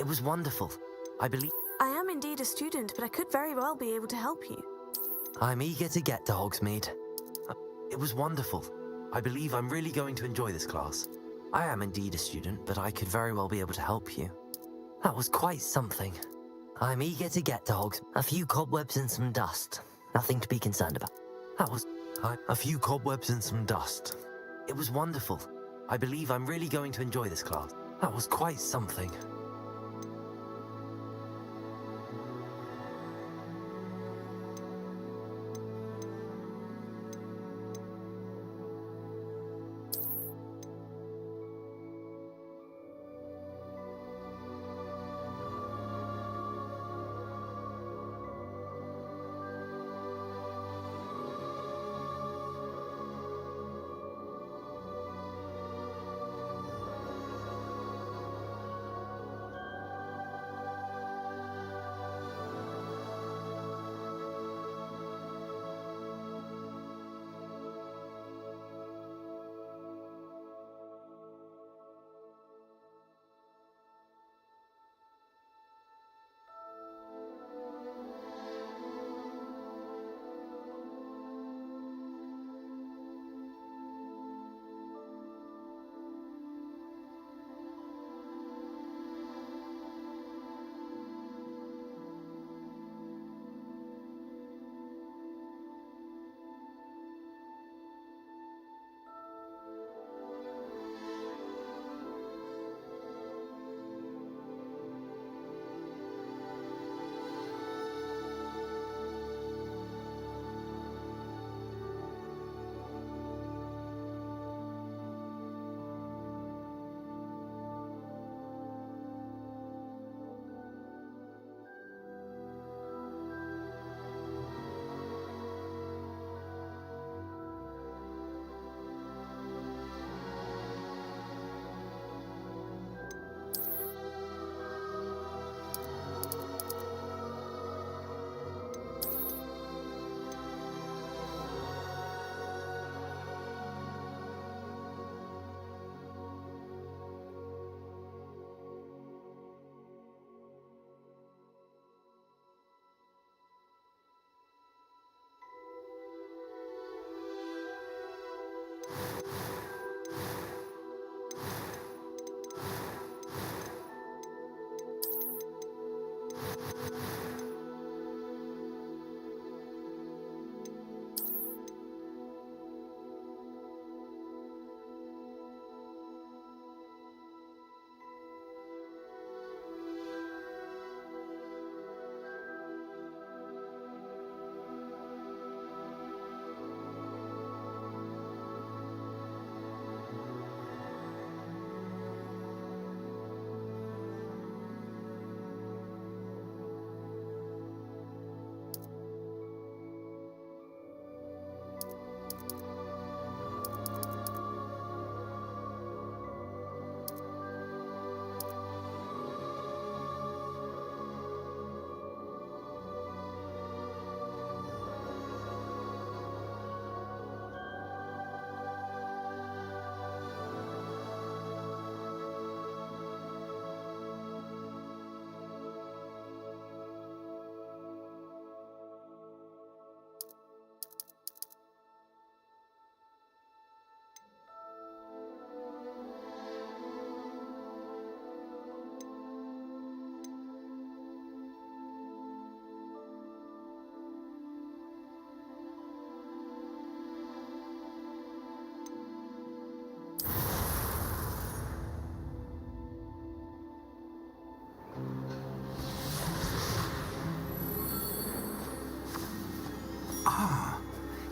It was wonderful. I believe... I am indeed a student, but I could very well be able to help you. I'm eager to get to Hogsmeade. It was wonderful. I believe I'm really going to enjoy this class. I am indeed a student, but I could very well be able to help you. That was quite something. I'm eager to get to Hogsmeade. A few cobwebs and some dust. Nothing to be concerned about. That was... A few cobwebs and some dust. It was wonderful. I believe I'm really going to enjoy this class. That was quite something.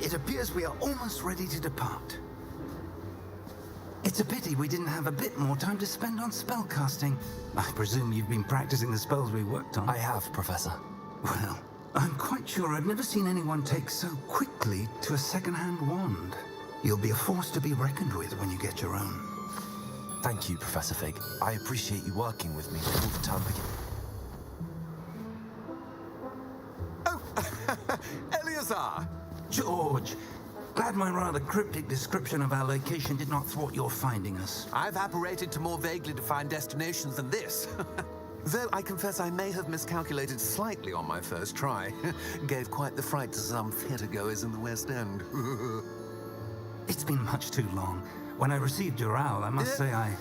It appears we are almost ready to depart. It's a pity we didn't have a bit more time to spend on spellcasting. I presume you've been practicing the spells we worked on. I have, Professor. Well, I'm quite sure I've never seen anyone take so quickly to a second-hand wand. You'll be a force to be reckoned with when you get your own. Thank you, Professor Fig. I appreciate you working with me all the time again. Oh, Eleazar! George! Glad my rather cryptic description of our location did not thwart your finding us. I've apparated to more vaguely defined destinations than this. Though I confess I may have miscalculated slightly on my first try. Gave quite the fright to some theatregoers in the West End. It's been much too long. When I received your owl, I must say I...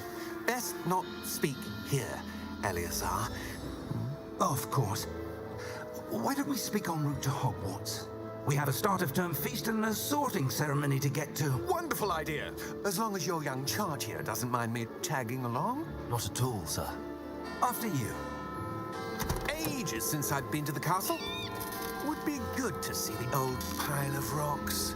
Best not speak here, Eleazar. Of course. Why don't we speak en route to Hogwarts? We have a start-of-term feast and a sorting ceremony to get to. Wonderful idea. As long as your young charge here doesn't mind me tagging along. Not at all, sir. After you. Ages since I've been to the castle. Would be good to see the old pile of rocks.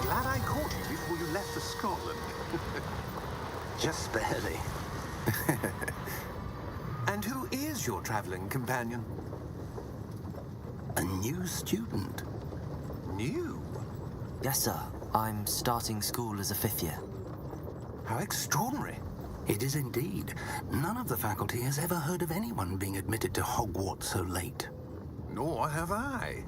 Glad I caught you before you left for Scotland. Just barely. And who is your traveling companion? A new student. New? Yes, sir. I'm starting school as a 5th year. How extraordinary. It is indeed. None of the faculty has ever heard of anyone being admitted to Hogwarts so late. Nor have I.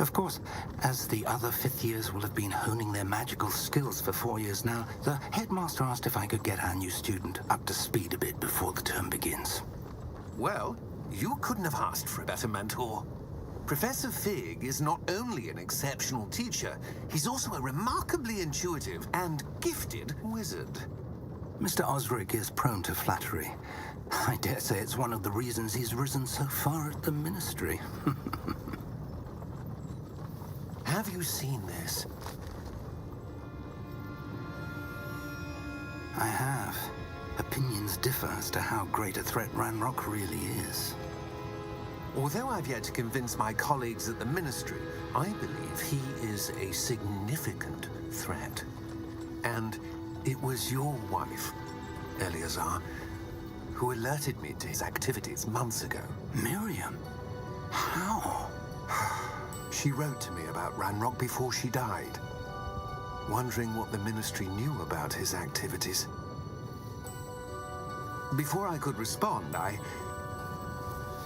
Of course, as the other 5th years will have been honing their magical skills for 4 years now, the headmaster asked if I could get our new student up to speed a bit before the term begins. Well, you couldn't have asked for a better mentor. Professor Fig is not only an exceptional teacher, he's also a remarkably intuitive and gifted wizard. Mr. Osric is prone to flattery. I dare say it's one of the reasons he's risen so far at the ministry. Have you seen this? I have. Opinions differ as to how great a threat Ranrock really is. Although I've yet to convince my colleagues at the Ministry, I believe he is a significant threat. And it was your wife, Eleazar, who alerted me to his activities months ago. Miriam? How? She wrote to me about Ranrock before she died, wondering what the Ministry knew about his activities. Before I could respond, I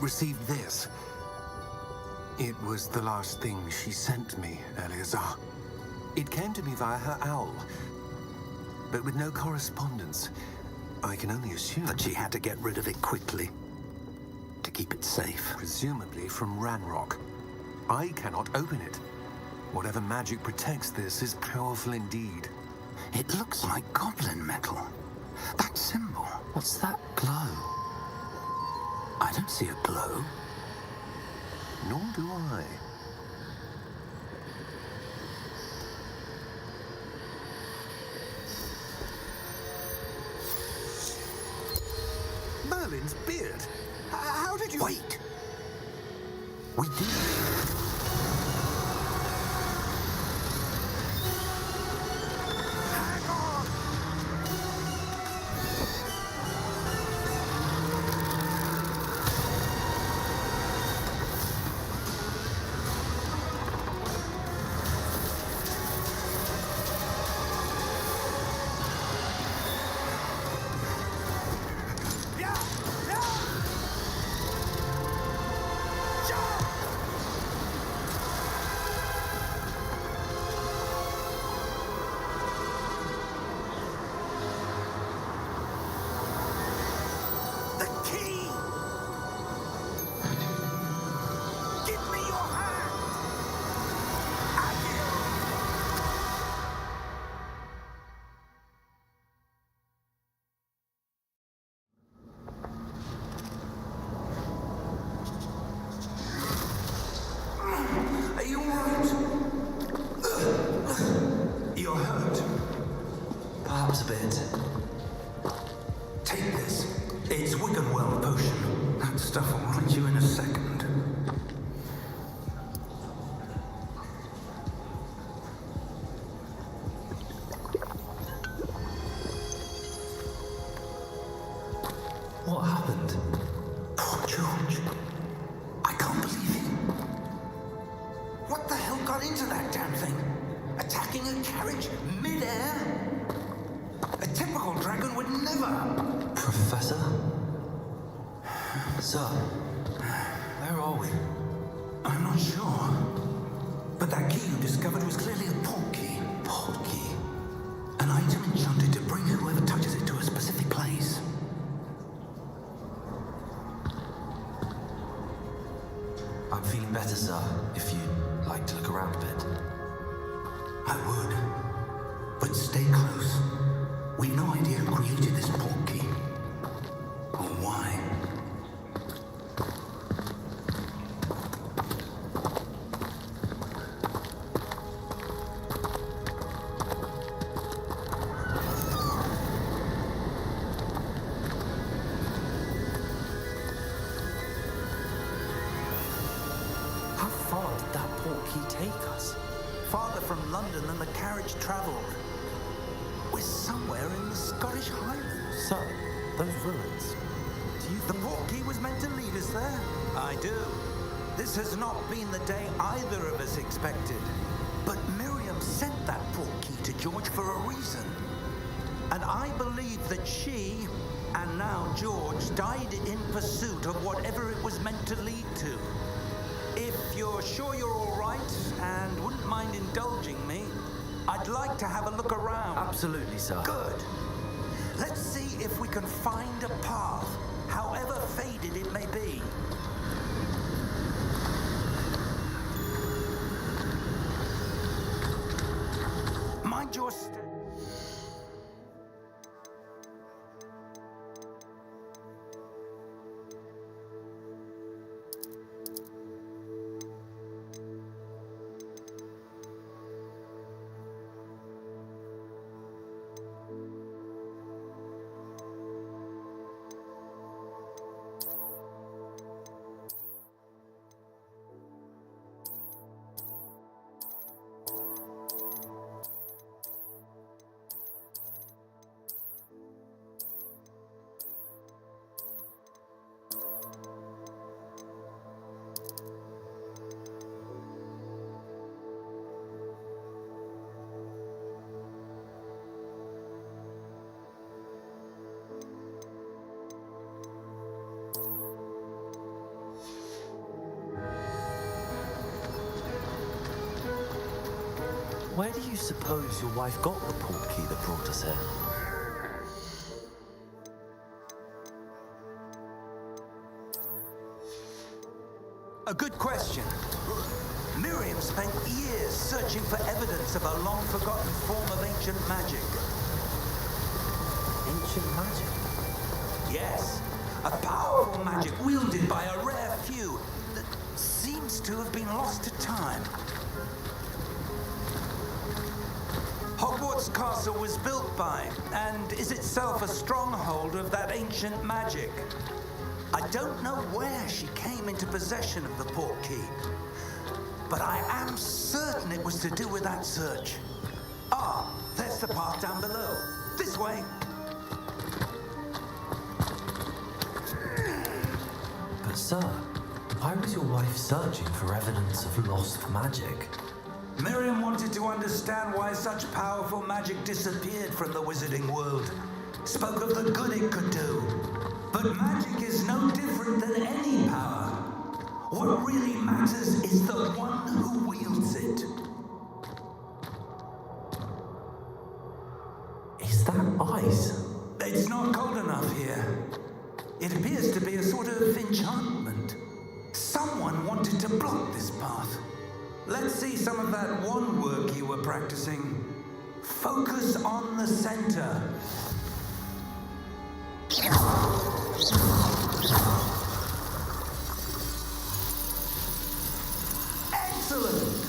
received this. It was the last thing she sent me, Eleazar. It came to me via her owl, but with no correspondence. I can only assume That she had to get rid of it quickly to keep it safe. presumably from Ranrock. I cannot open it. Whatever magic protects this is powerful indeed. It looks like goblin metal. That symbol. What's that glow? I don't see a glow. Nor do I. Merlin's beard. How did you... Wait. We did. Hang on! Yeah! Yeah! Jump! Dragon Well potion. That stuff will right you in a second. What happened? Poor George. I can't believe it. What the hell got into that damn thing? Attacking a carriage mid-air? A typical dragon would never. Professor? Sir, where are we? I'm not sure. But that key you discovered was clearly a port key. Port key. An item enchanted to bring whoever touches it to a specific place. I'm feeling better, sir, if you'd like to look around a bit. I would. But stay close. We've no idea who created this port key. Or why. How far did that port key take us? Farther from London than the carriage travelled. We're somewhere in the Scottish Highlands. Sir, those ruins. Do you The think... port key was meant to lead us there? I do. This has not been the day either of us expected. But Miriam sent that port key to George for a reason. And I believe that she, and now George, died in pursuit of whatever it was meant to lead to. If you're sure you're all right and wouldn't mind indulging me, I'd like to have a look around. Absolutely, sir. Good. Let's see if we can find a path, however faded it may be. Mind your step. Where do you suppose your wife got the port key that brought us here? A good question. Miriam spent years searching for evidence of a long-forgotten form of ancient magic. Ancient magic? Yes, a powerful magic wielded by a rare few that seems to have been lost to time. Hogwarts Castle was built by, and is itself a stronghold of that ancient magic. I don't know where she came into possession of the port key, but I am certain it was to do with that search. Ah, there's the path down below. This way. But sir, why was your wife searching for evidence of lost magic? Miriam wanted to understand why such powerful magic disappeared from the wizarding world. Spoke of the good it could do. But magic is no different than any power. What really matters is the one who wields it. Is that ice? It's not cold enough here. It appears to be a sort of enchantment. Someone wanted to block this path. Let's see some of that wand work you were practicing. Focus on the center. Excellent!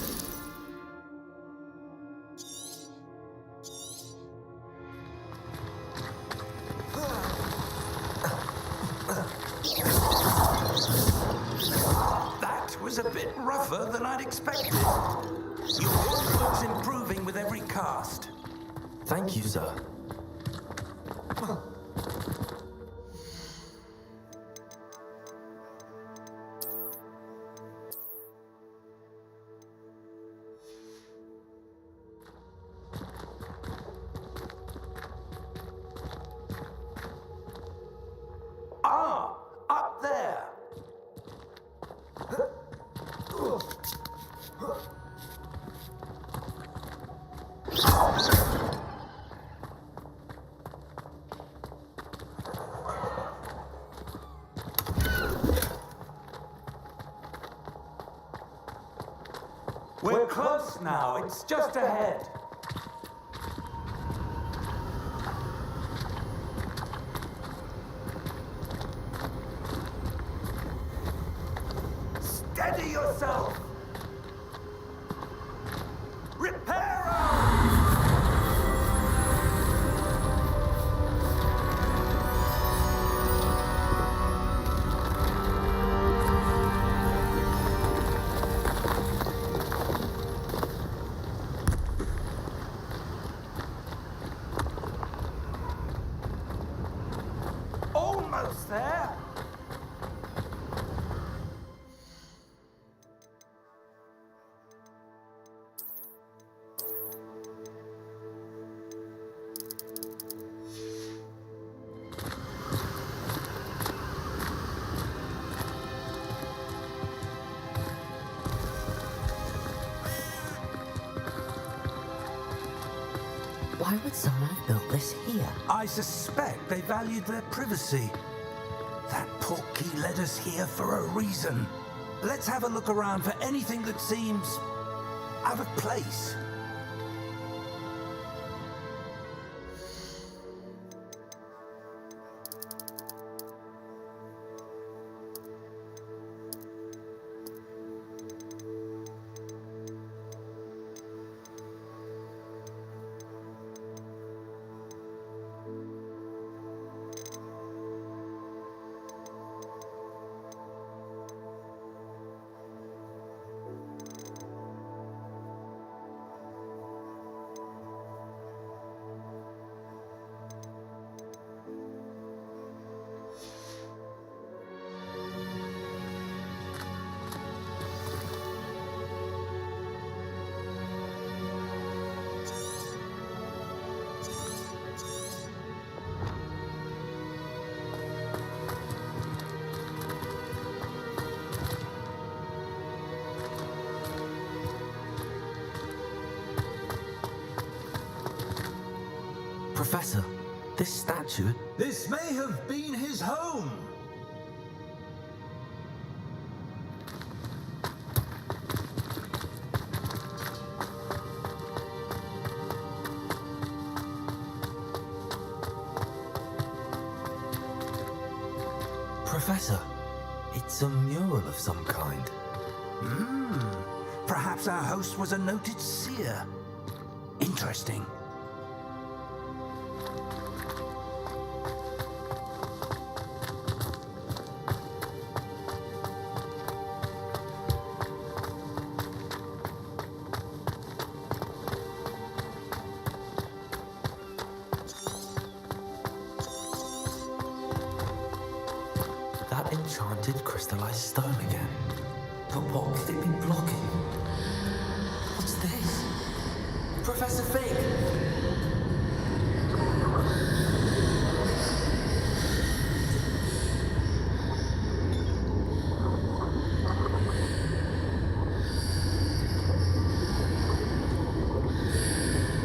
was a bit rougher than I'd expected. Your work looks improving with every cast. Thank you, sir. Ah, up there. We're close now. It's just ahead. Steady yourself. Reparo! Almost there. Why would someone have built this here? I suspect they valued their privacy. That portkey led us here for a reason. Let's have a look around for anything that seems out of place. Professor, this statue... This may have been his home. Professor, it's a mural of some kind. Perhaps our host was a noted seer. Interesting. That enchanted crystallized stone again. But what could it be blocking? What's this? Professor Fig!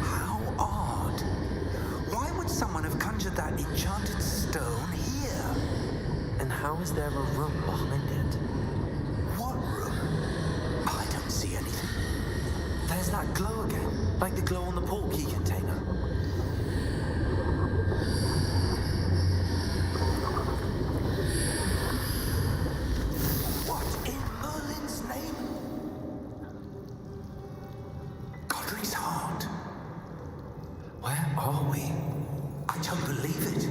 How odd. Why would someone have conjured that enchanted stone here? And how is there a room behind it? What room? I don't see anything. There's that glow again, like the glow on the portkey container. What in Merlin's name? Godric's heart. Where are we? I don't believe it.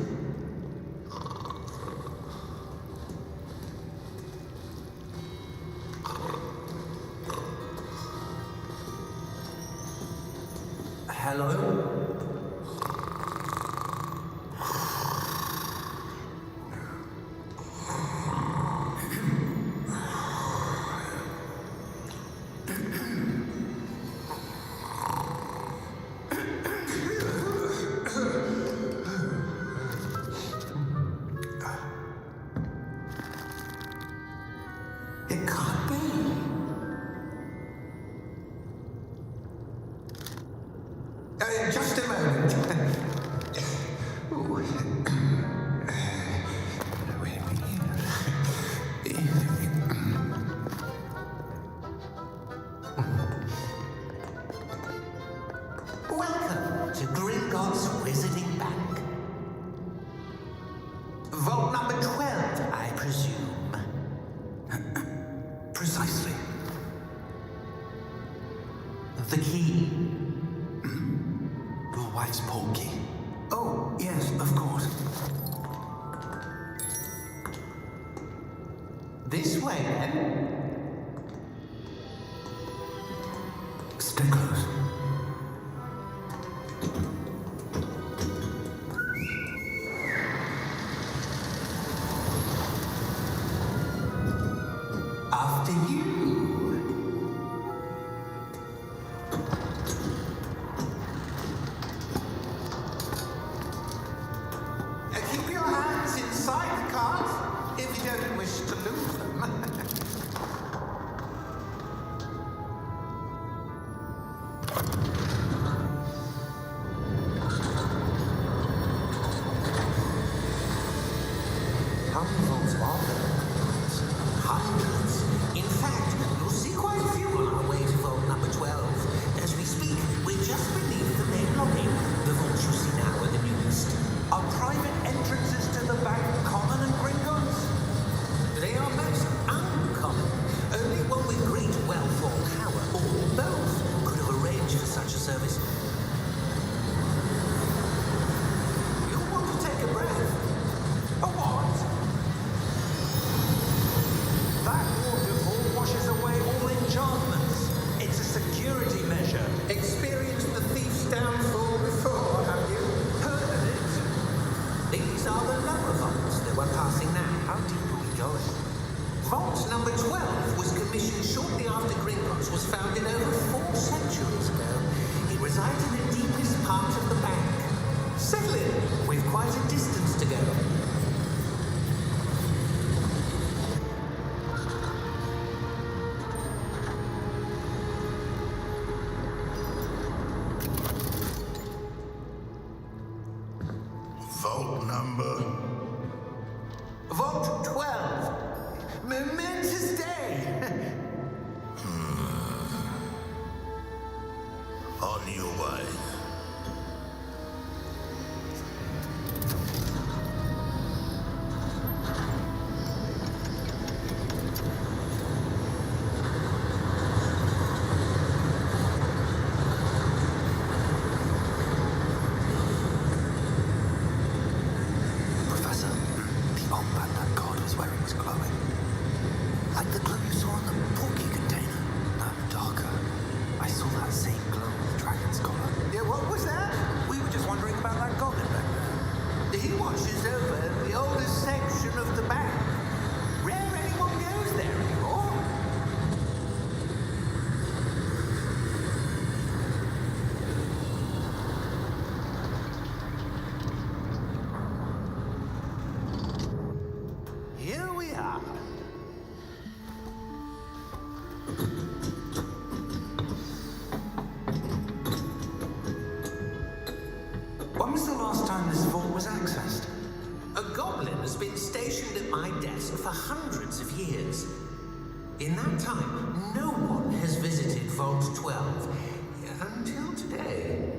It can't be. Just a moment. Welcome to Gringotts Wizarding Bank. Vault number 12, I presume. Precisely. The key. Your wife's portkey. Oh, yes, of course. This way, then. Stay close. After you. Keep your hands inside the cart if you don't wish to lose them. How many vaults are there? Hundreds. In fact, you'll see quite a few on our way to vault number 12. As we speak, we're just beneath the main lobby. The vaults you see now are the newest. Are private entrances to the bank common in Gringotts? They are most uncommon. Only one with great wealth or power, or both, could have arranged for such a service. You'll want to take a breath. A what? That waterfall washes away all enchantments. It's a security measure. Experienced the thief's downfall before, have you? Heard of it? These are the lower vaults that we're passing now. How deep are we going? Vault number 12 was commissioned shortly after Gringotts was founded over 4 centuries ago. It resides in the deepest part of the bank. Settle in. We've quite a distance to go. Vault number. Vault 12. Momentous day. On your way. Professor, the armband that guard was wearing was glowing. Like the glow you saw on the porky container. No, darker. I saw that same glow on the dragon's collar. Yeah, what was that? We were just wondering about that goblin back there. He watches over the oldest section of the bank. Rare anyone goes there anymore. Here we are. When was the last time this vault was accessed? A goblin has been stationed at my desk for hundreds of years. In that time, no one has visited Vault 12 until today.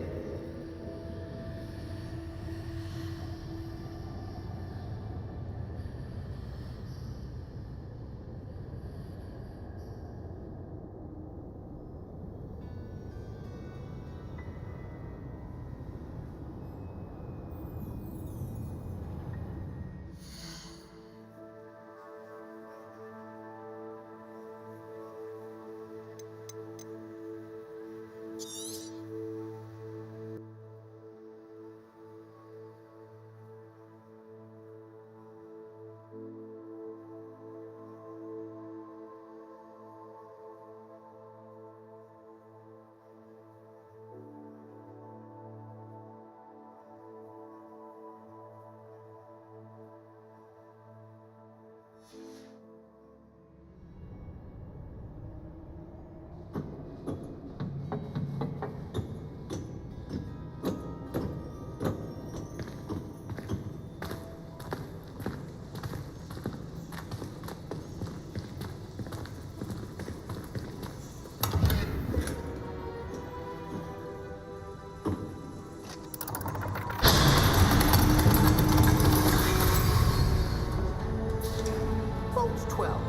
12.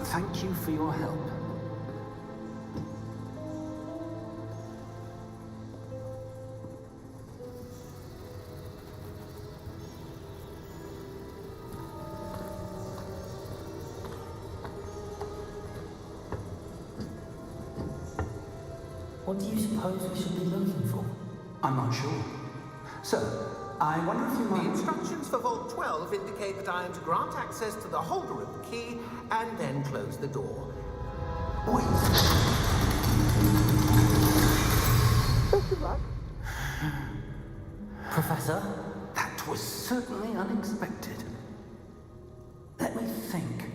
Thank you for your help. What do you suppose we should be looking for? I'm not sure. So, I wonder if you The might... instructions for Vault 12 indicate that I am to grant access to the holder of the key and then close the door. Wait. Professor? That was certainly unexpected. Let me think.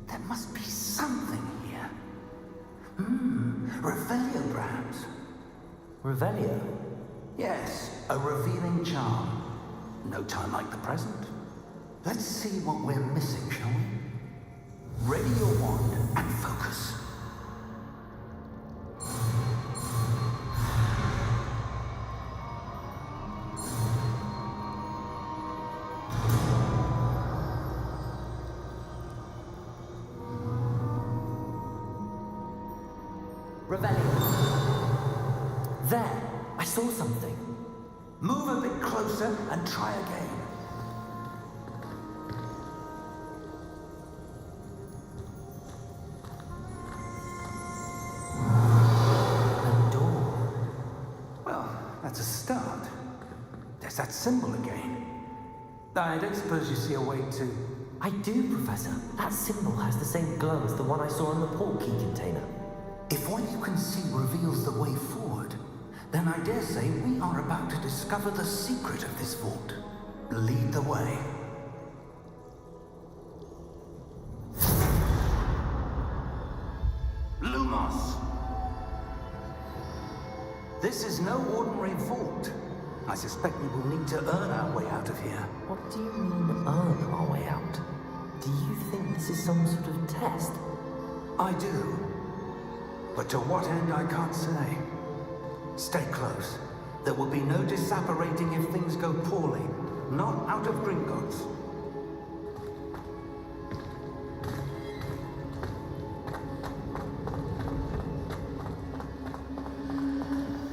There must be something here. Revelio, perhaps. Revelio? Yes, a revealing charm. No time like the present. Let's see what we're missing, shall we? Ready your wand and focus. Revelio. There! I saw something. Move a bit closer and try again. A door. Well, that's a start. There's that symbol again. I don't suppose you see a way to... I do, Professor. That symbol has the same glow as the one I saw in the port key container. If what you can see reveals the way forward, then I dare say we are about to discover the secret of this vault. Lead the way. Lumos! This is no ordinary vault. I suspect we will need to earn our way out of here. What do you mean, earn our way out? Do you think this is some sort of test? I do. But to what end, I can't say. Stay close. There will be no disapparating if things go poorly. Not out of Gringotts.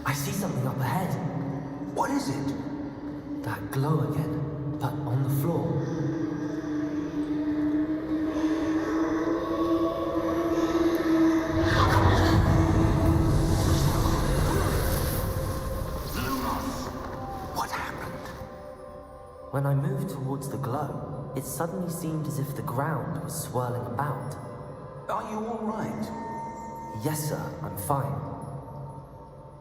I see something up ahead. What is it? That glow again, but on the floor. When I moved towards the glow, it suddenly seemed as if the ground was swirling about. Are you all right? Yes, sir, I'm fine.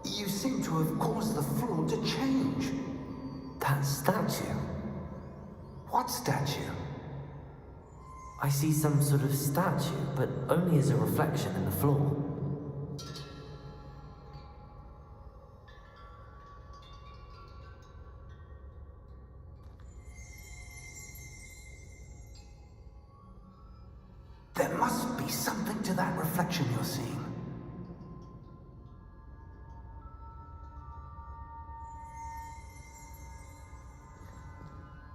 You seem to have caused the floor to change. That statue. What statue? I see some sort of statue, but only as a reflection in the floor. There must be something to that reflection you're seeing.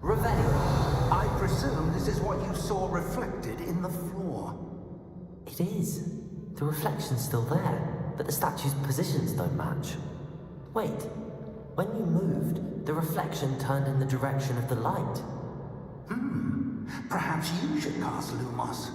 Revelio. I presume this is what you saw reflected in the floor. It is. The reflection's still there, but the statue's positions don't match. Wait, when you moved, the reflection turned in the direction of the light. Perhaps you should cast Lumos.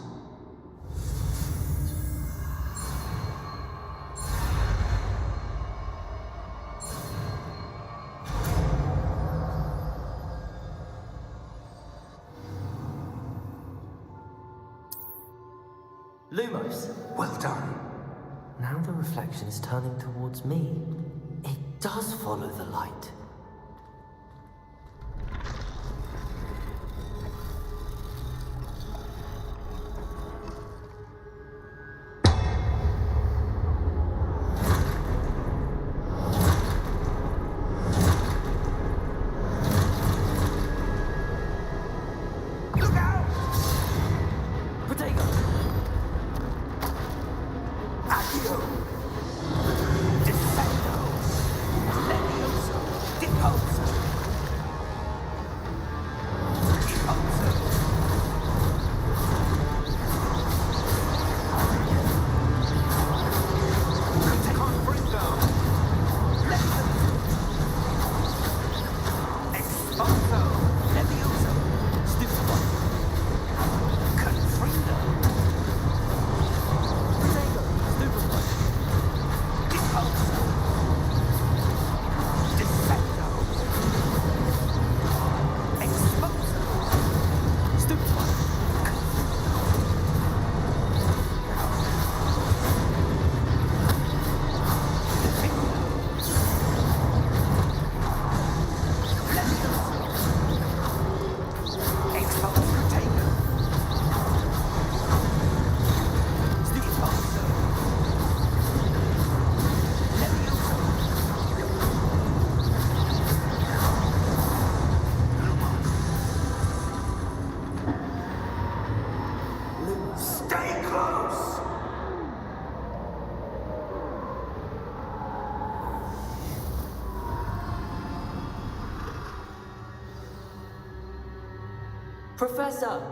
Lumos. Well done. Now the reflection is turning towards me. It does follow the light. Look out! Protego! Accio! Defendo! Levioso! Stay close! Professor!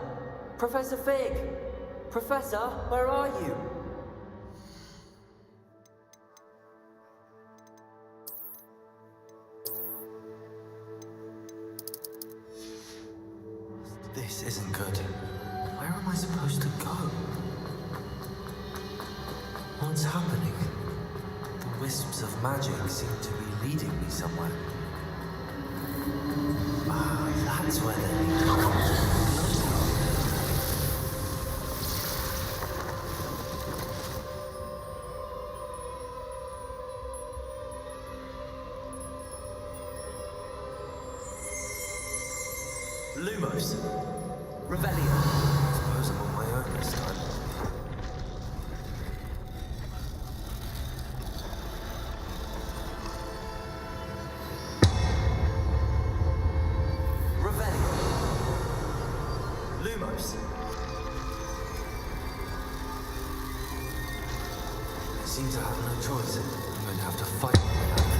Professor Fig! Professor, where are you? This isn't good. Where am I supposed to go? What's happening? The wisps of magic seem to be leading me somewhere. Ah, that's where they're leading. Lumos. Revelio. Suppose I'm on my own this time. Revelio. Lumos. I seem to have no choice. I'm going to have to fight my way out of here.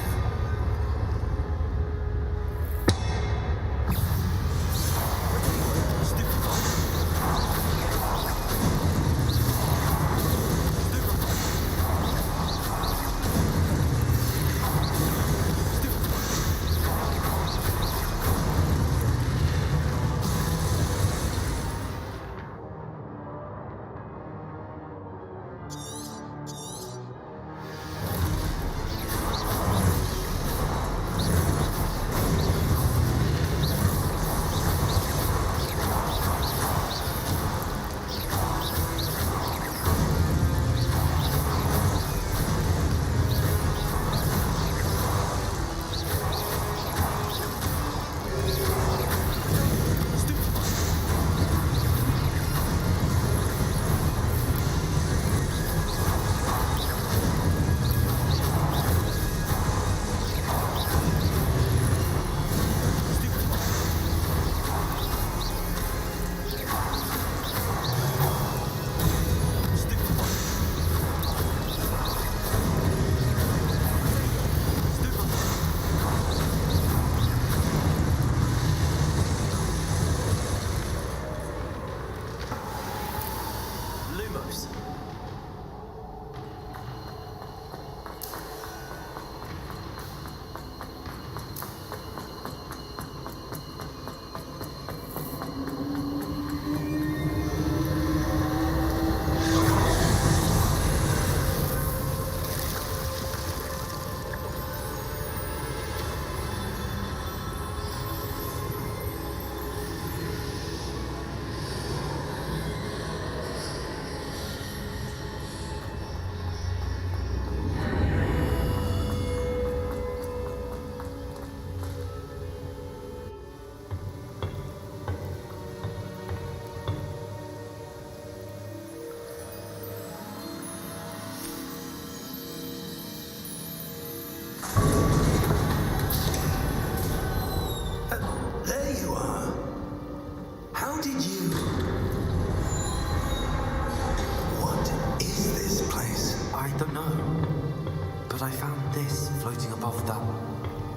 But I found this floating above that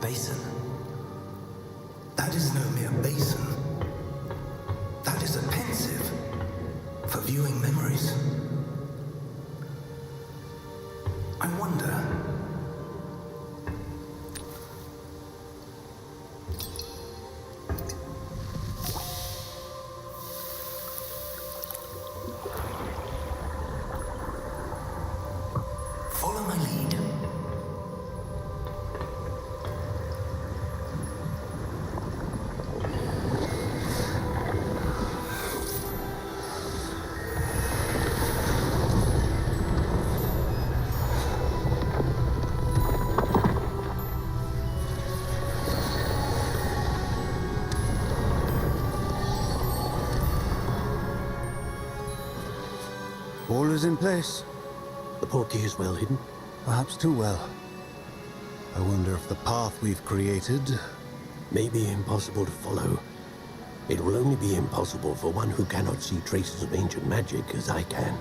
basin. That is no mere basin. That is a pensive for viewing memories. I wonder. Follow my lead. All is in place. The portkey is well hidden. Perhaps too well. I wonder if the path we've created... May be impossible to follow, It will only be impossible for one who cannot see traces of ancient magic as I can.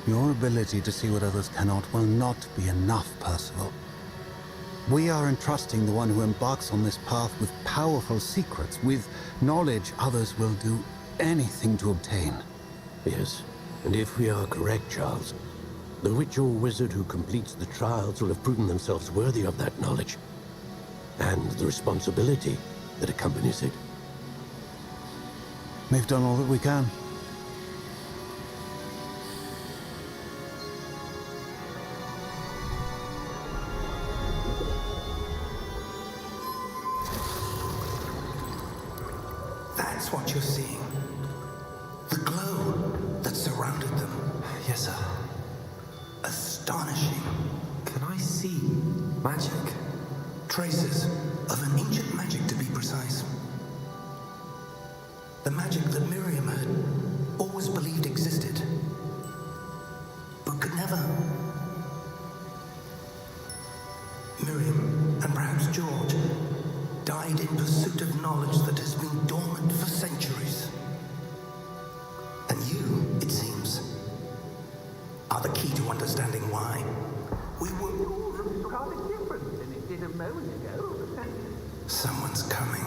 Your ability to see what others cannot will not be enough, Percival. We are entrusting the one who embarks on this path with powerful secrets, with knowledge others will do anything to obtain. Yes, and if we are correct, Charles, the witch or wizard who completes the trials will have proven themselves worthy of that knowledge, and the responsibility that accompanies it. We've done all that we can. That's what you're seeing. The glow that surrounded them. Yes, sir. Astonishing. Can I see magic? Traces of an ancient magic, to be precise. The magic that Miriam had always believed existed, but could never. Miriam, and perhaps George, died in pursuit of knowledge that has been dormant for centuries. And you, it seems, are the key to understanding why. We were rather different than it did a moment ago. Someone's coming.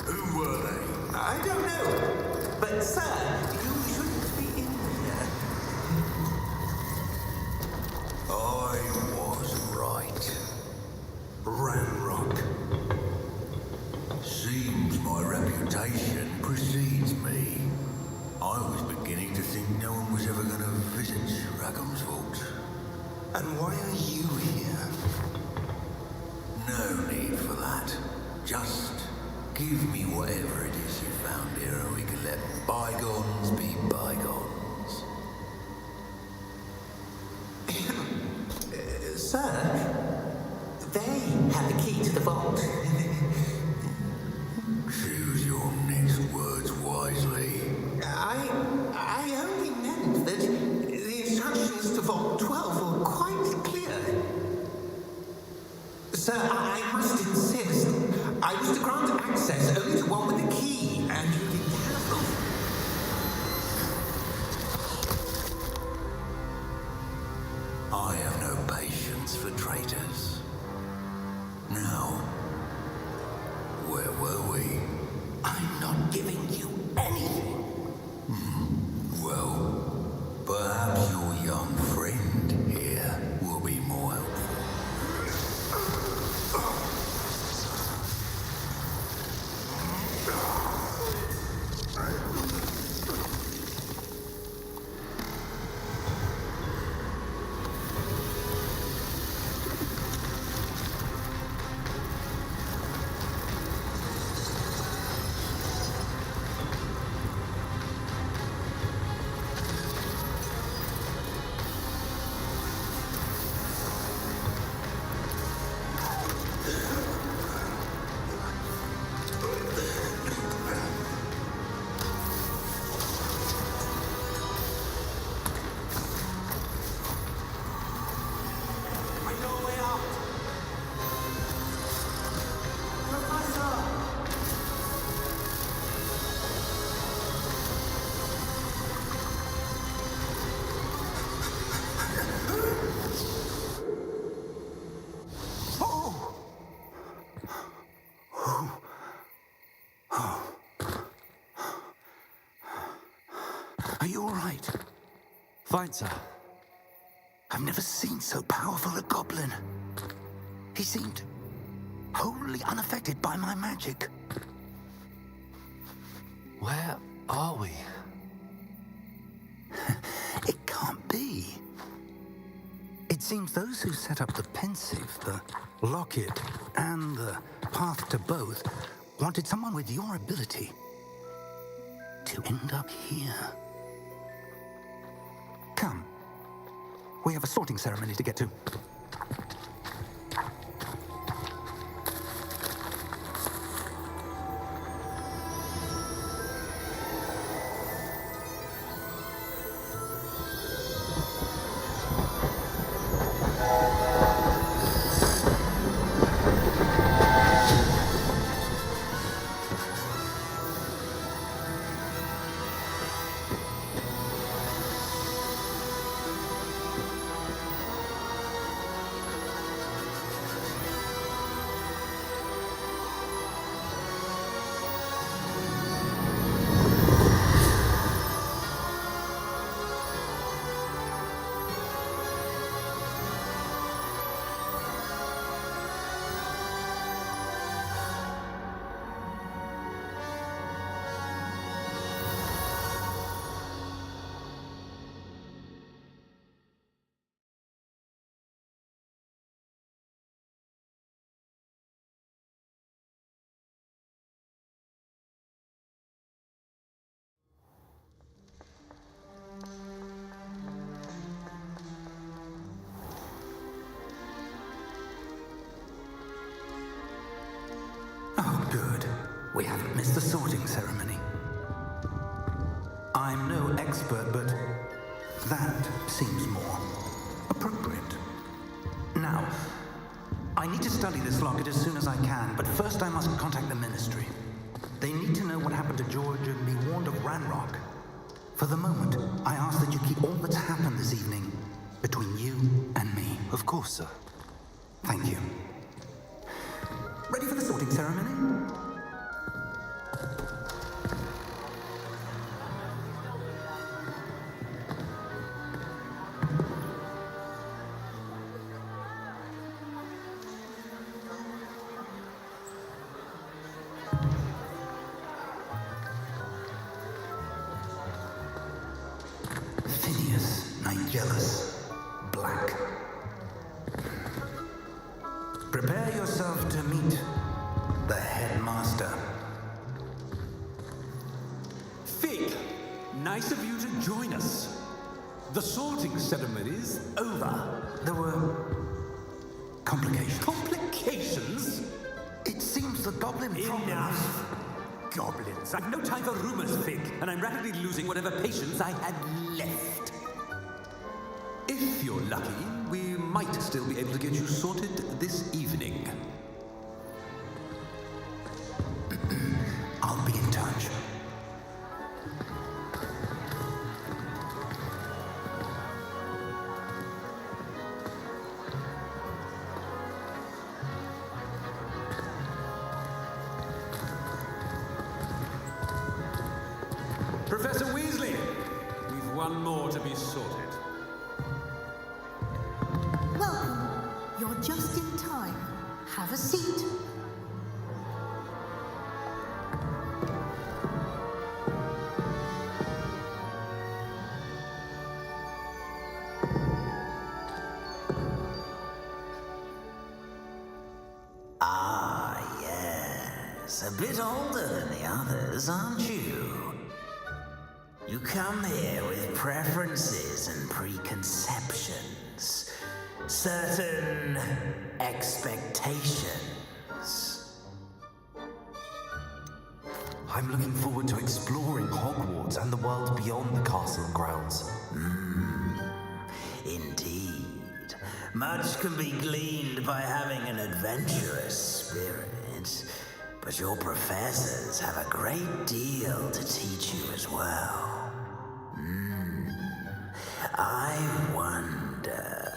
Who were they? I don't know. But, sir, you shouldn't be in here. I was right. Ramrock. Seems my reputation precedes me. I was beginning to think no one was ever going to visit Rackham's vault. And why are you here? No need for that. Just give me whatever it is you found here and we can let bygones be bygones. Sir, they have the key to the vault. Choose your next words wisely. I only meant that the instructions to Vault 12 were quite clear. Sir, I must insist. I was to grant access only to one with the key, and you didn't have them. I have no patience for traitors. Now, where were we? I'm not giving you anything. Well, perhaps your young friend here will be more helpful. Are you all right? Fine, sir. I've never seen so powerful a goblin. He seemed wholly unaffected by my magic. Where are we? It can't be. It seems those who set up the pensive, the locket, and the path to both wanted someone with your ability to end up here. Come. We have a sorting ceremony to get to. witness the sorting ceremony. I'm no expert, but that seems more appropriate. Now, I need to study this locket as soon as I can, but first I must contact the Ministry. They need to know what happened to George and be warned of Ranrock. For the moment, I ask that you keep all that's happened this evening between you and me. Of course, sir. Thank you. Ready for the sorting ceremony? Phineas, Nigelus, Black. Prepare yourself to meet the headmaster. Fig, nice of you to join us. The sorting ceremony's over. There were complications. Complications? It seems the goblin problem Enough. Goblins. I've no time for rumors, Fig, and I'm rapidly losing whatever patience I had left. If you're lucky, we might still be able to get you sorted this evening. I'll be in touch. Professor Weasley, we've one more to be sorted. Welcome. You're just in time. Have a seat. Ah, yes. A bit older than the others, aren't you? You come here with preferences and preconceptions. Certain expectations. I'm looking forward to exploring Hogwarts and the world beyond the castle and grounds. Indeed. Much can be gleaned by having an adventurous spirit, but your professors have a great deal to teach you as well. I wonder.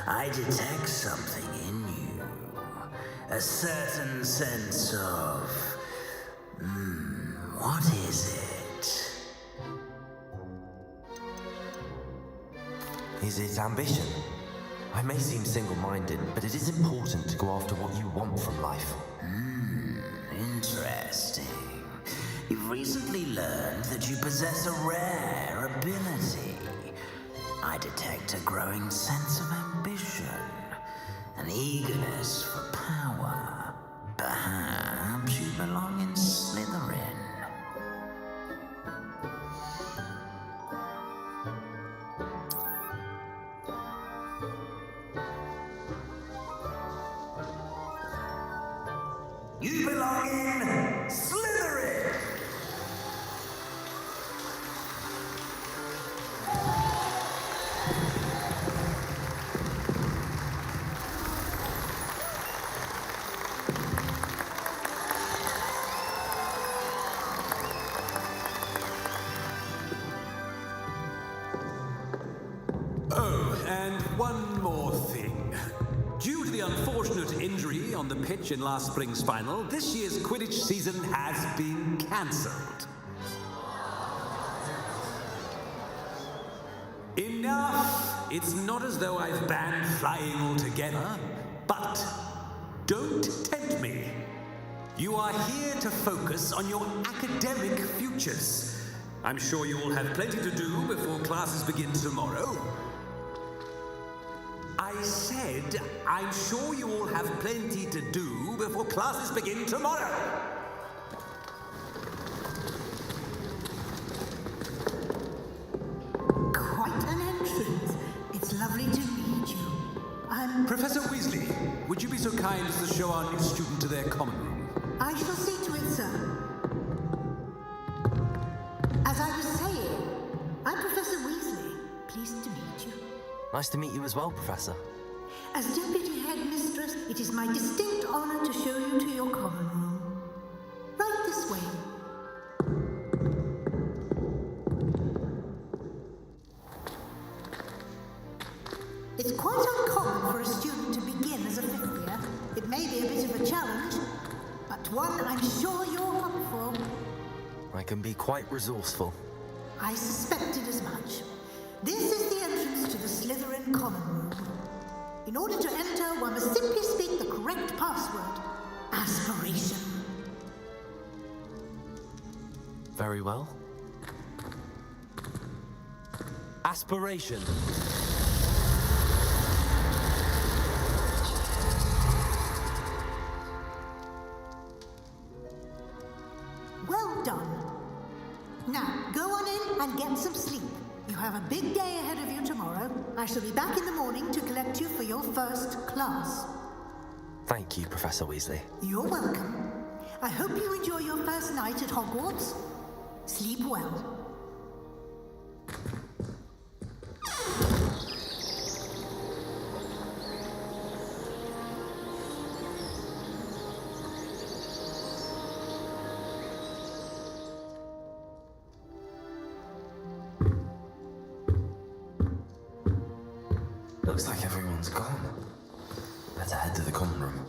I detect something in you. A certain sense of... what is it? Is it ambition? I may seem single-minded, but it is important to go after what you want from life. Interesting. You've recently learned that you possess a rare ability. I detect a growing sense of ambition, an eagerness for power. Perhaps you belong in Slytherin. You belong in Slytherin! Oh, and one more thing. Due to the unfortunate injury on the pitch in last spring's final, this year's Quidditch season has been cancelled. Enough! It's not as though I've banned flying altogether, but don't tempt me. You are here to focus on your academic futures. I'm sure you will have plenty to do before classes begin tomorrow. I said, I'm sure you all have plenty to do before classes begin tomorrow. Quite an entrance. It's lovely to meet you. Professor Weasley, would you be so kind as to show our new student to their common room? I shall see to it, sir. As I was saying, I'm Professor Weasley. Pleased to meet you. Nice to meet you as well, Professor. As Deputy Headmistress, it is my distinct honor to show you to your common room. Right this way. It's quite uncommon for a student to begin as a fifth year. It may be a bit of a challenge, but one I'm sure you're up for. I can be quite resourceful. I suspected as much. This is the entrance to the Slytherin common room. In order to enter, one must simply speak the correct password. Aspiration. Very well. Aspiration. Well done. Now, go on in and get some sleep. You have a big day ahead of you tomorrow. I shall be back in the morning to collect you for your first class. Thank you, Professor Weasley. You're welcome. I hope you enjoy your first night at Hogwarts. Sleep well. Looks like everyone's gone. Better head to the common room.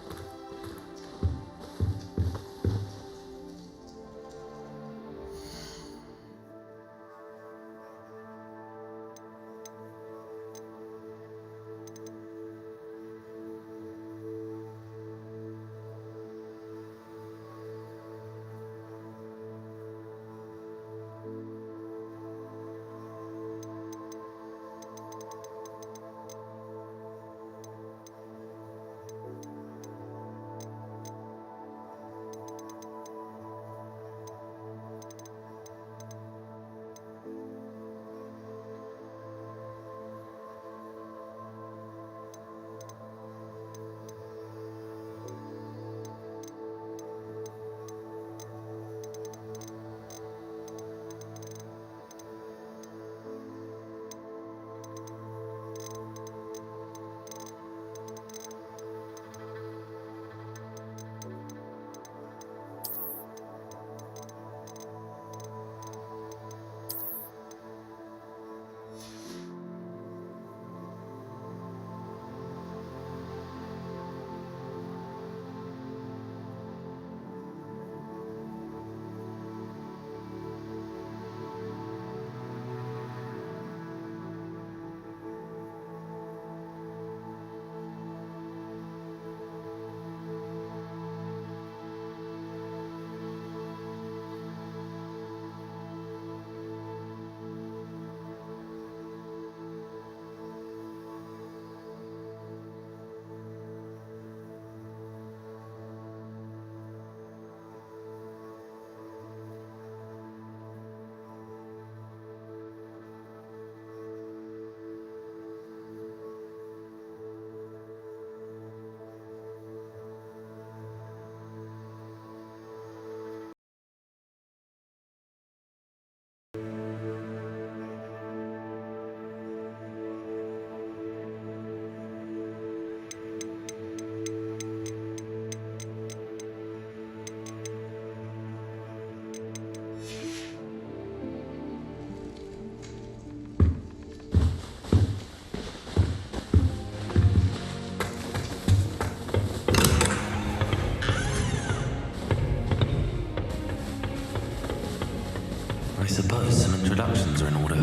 I suppose some introductions are in order.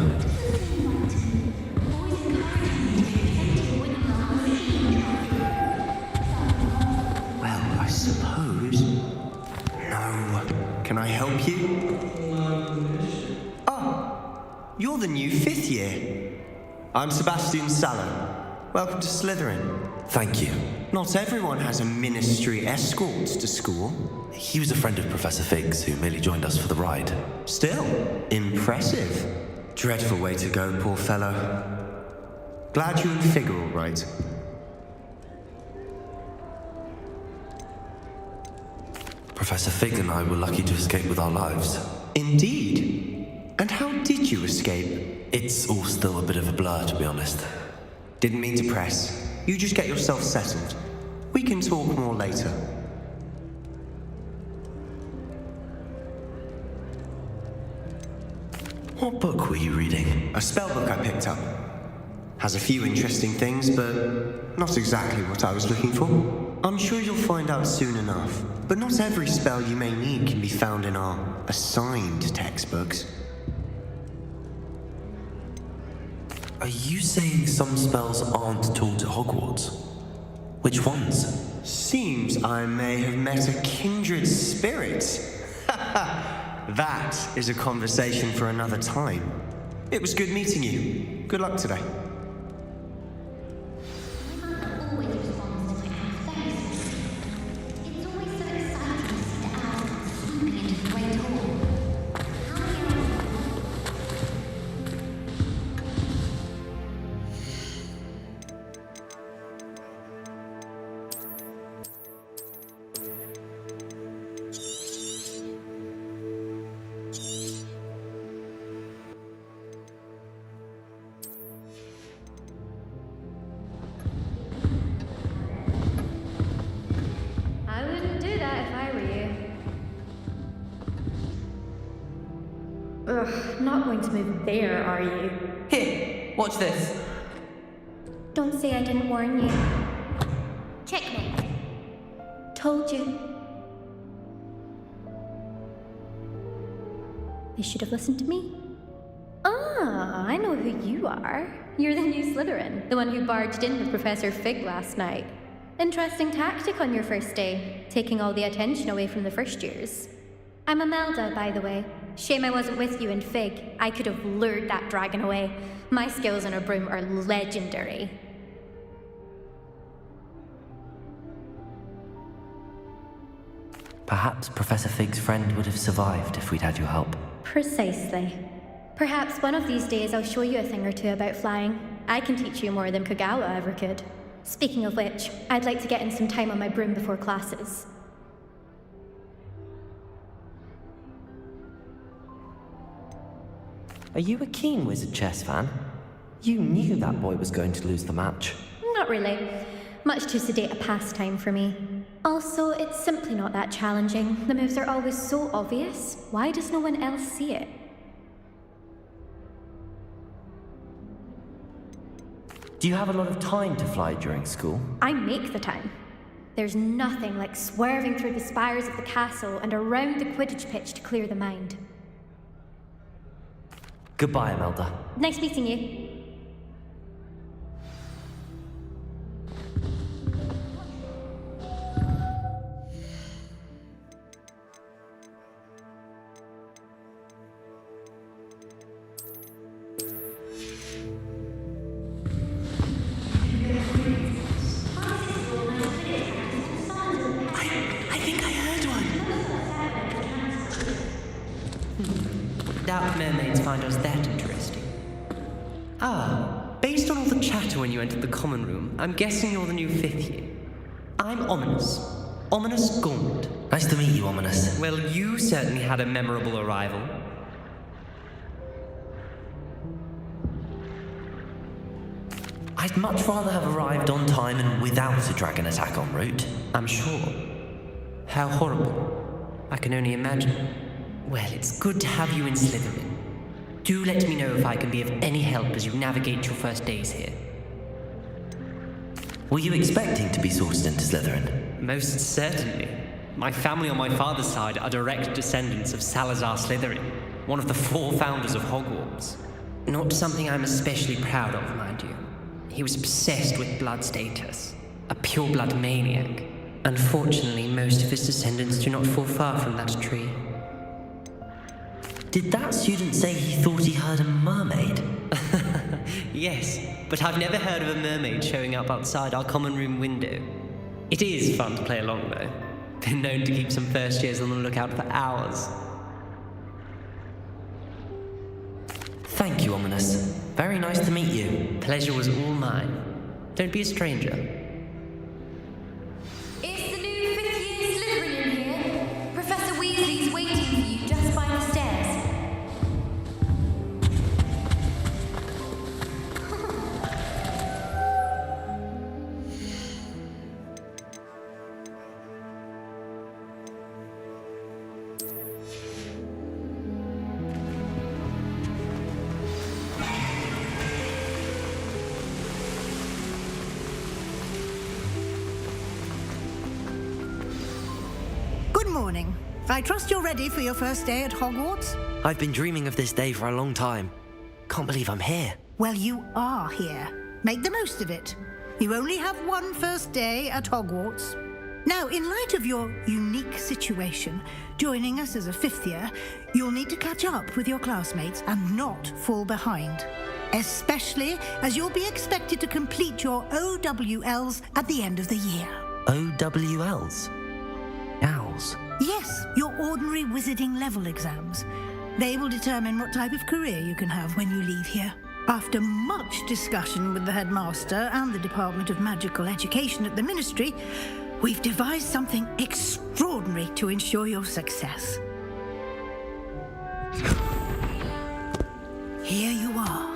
Well, I suppose. No. Can I help you? Oh, you're the new fifth year. I'm Sebastian Sallow. Welcome to Slytherin. Thank you. Not everyone has a ministry escort to school. He was a friend of Professor Fig's who merely joined us for the ride. Still, impressive. Dreadful way to go, poor fellow. Glad you and Fig are all right. Professor Fig and I were lucky to escape with our lives. Indeed. And how did you escape? It's all still a bit of a blur, to be honest. Didn't mean to press. You just get yourself settled. We can talk more later. What book were you reading? A spellbook I picked up. Has a few interesting things, but not exactly what I was looking for. I'm sure you'll find out soon enough. But not every spell you may need can be found in our assigned textbooks. Are you saying some spells aren't taught at Hogwarts? Which ones? Seems I may have met a kindred spirit. That is a conversation for another time. It was good meeting you. Good luck today. Ugh, not going to move there, are you? Here, watch this. Don't say I didn't warn you. Checkmate. Told you. They should have listened to me. Ah, I know who you are. You're the new Slytherin, the one who barged in with Professor Fig last night. Interesting tactic on your first day, taking all the attention away from the first years. I'm Imelda, by the way. Shame I wasn't with you in Fig. I could have lured that dragon away. My skills on a broom are legendary. Perhaps Professor Fig's friend would have survived if we'd had your help. Precisely. Perhaps one of these days I'll show you a thing or two about flying. I can teach you more than Kagawa ever could. Speaking of which, I'd like to get in some time on my broom before classes. Are you a keen Wizard Chess fan? You knew that boy was going to lose the match. Not really. Much too sedate a pastime for me. Also, it's simply not that challenging. The moves are always so obvious. Why does no one else see it? Do you have a lot of time to fly during school? I make the time. There's nothing like swerving through the spires of the castle and around the Quidditch pitch to clear the mind. Goodbye, Imelda. Nice meeting you. Doubt mermaids find us that interesting. Ah, based on all the chatter when you entered the common room, I'm guessing you're the new 5th year. I'm Ominous. Ominous Gaunt. Nice to meet you, Ominous. Well, you certainly had a memorable arrival. I'd much rather have arrived on time and without a dragon attack en route. I'm sure. How horrible. I can only imagine. Well, it's good to have you in Slytherin. Do let me know if I can be of any help as you navigate your first days here. Were you expecting to be sorted into Slytherin? Most certainly. My family on my father's side are direct descendants of Salazar Slytherin, one of the 4 founders of Hogwarts. Not something I'm especially proud of, mind you. He was obsessed with blood status, a pure-blood maniac. Unfortunately, most of his descendants do not fall far from that tree. Did that student say he thought he heard a mermaid? Yes, but I've never heard of a mermaid showing up outside our common room window. It is fun to play along, though. Been known to keep some first years on the lookout for hours. Thank you, Ominous. Very nice to meet you. Pleasure was all mine. Don't be a stranger. Is the new 5th year Slytherin in here? I trust you're ready for your first day at Hogwarts? I've been dreaming of this day for a long time. Can't believe I'm here. Well, you are here. Make the most of it. You only have one first day at Hogwarts. Now, in light of your unique situation, joining us as a fifth year, you'll need to catch up with your classmates and not fall behind. Especially as you'll be expected to complete your OWLs at the end of the year. OWLs? Owls? Yes, your ordinary wizarding level exams. They will determine what type of career you can have when you leave here. After much discussion with the headmaster and the Department of Magical Education at the Ministry, we've devised something extraordinary to ensure your success. Here you are.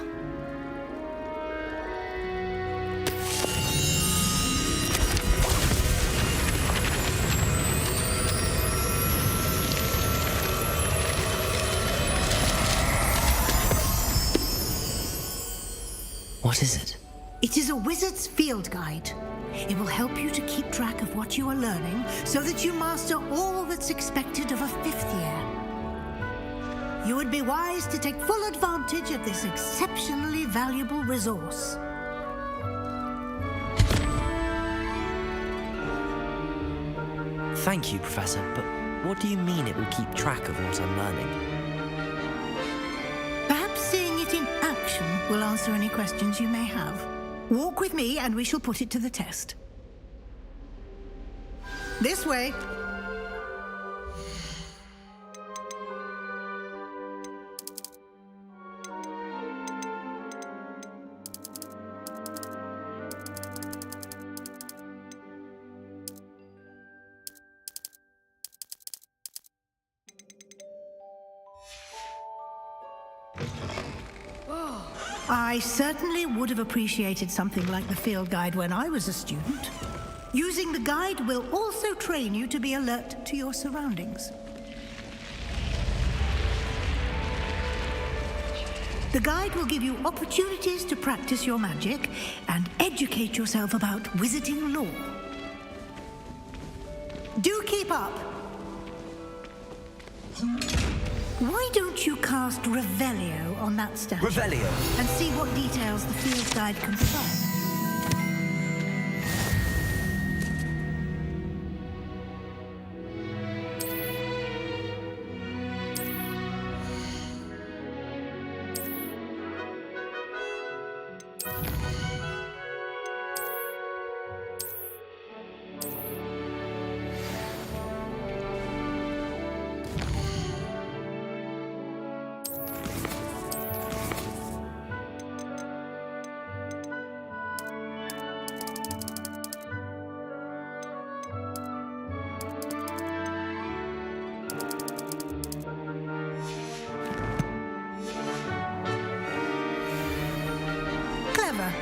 What is it? It is a wizard's field guide. It will help you to keep track of what you are learning so that you master all that's expected of a fifth year. You would be wise to take full advantage of this exceptionally valuable resource. Thank you, Professor, but what do you mean it will keep track of what I'm learning? Perhaps seeing it in action will answer any questions you may have. Walk with me and we shall put it to the test. This way. I certainly would have appreciated something like the field guide when I was a student. Using the guide will also train you to be alert to your surroundings. The guide will give you opportunities to practice your magic and educate yourself about wizarding lore. Do keep up! Why don't you cast Revelio on that statue? Revelio? And see what details the field guide confirms.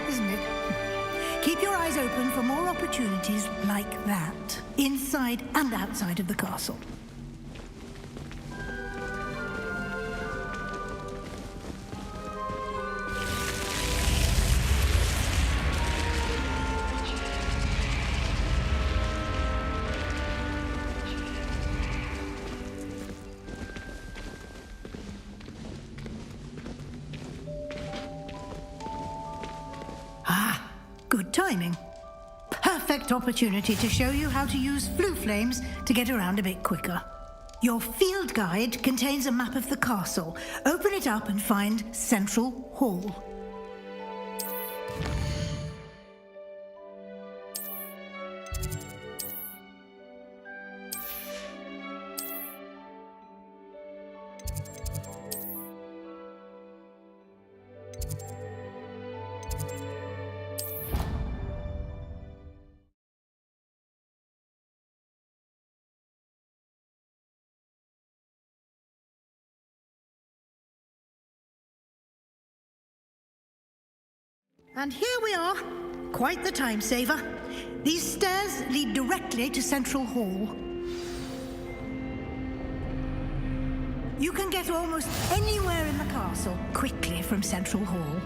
Isn't it? Keep your eyes open for more opportunities like that, inside and outside of the castle. Good timing. Perfect opportunity to show you how to use flue flames to get around a bit quicker. Your field guide contains a map of the castle. Open it up and find Central Hall. And here we are. Quite the time saver. These stairs lead directly to Central Hall. You can get almost anywhere in the castle quickly from Central Hall.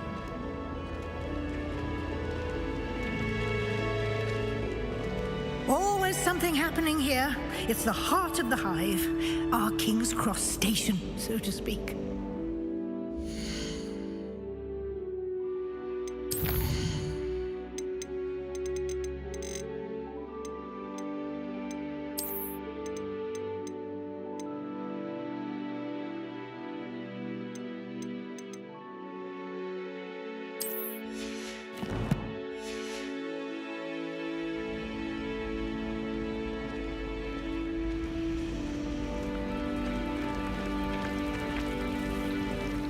Always something happening here. It's the heart of the hive, our King's Cross station, so to speak.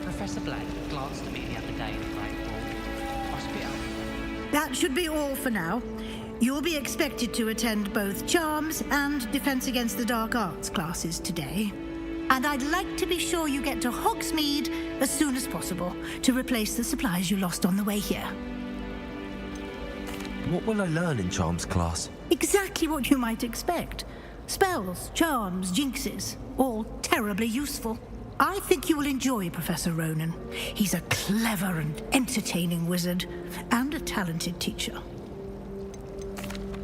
Professor Blake glanced at me the other day in the Great Hall. Hospital. That should be all for now. You'll be expected to attend both Charms and Defense Against the Dark Arts classes today. And I'd like to be sure you get to Hogsmeade as soon as possible to replace the supplies you lost on the way here. What will I learn in Charms class? Exactly what you might expect. Spells, charms, jinxes, all terribly useful. I think you will enjoy Professor Ronan. He's a clever and entertaining wizard, and a talented teacher.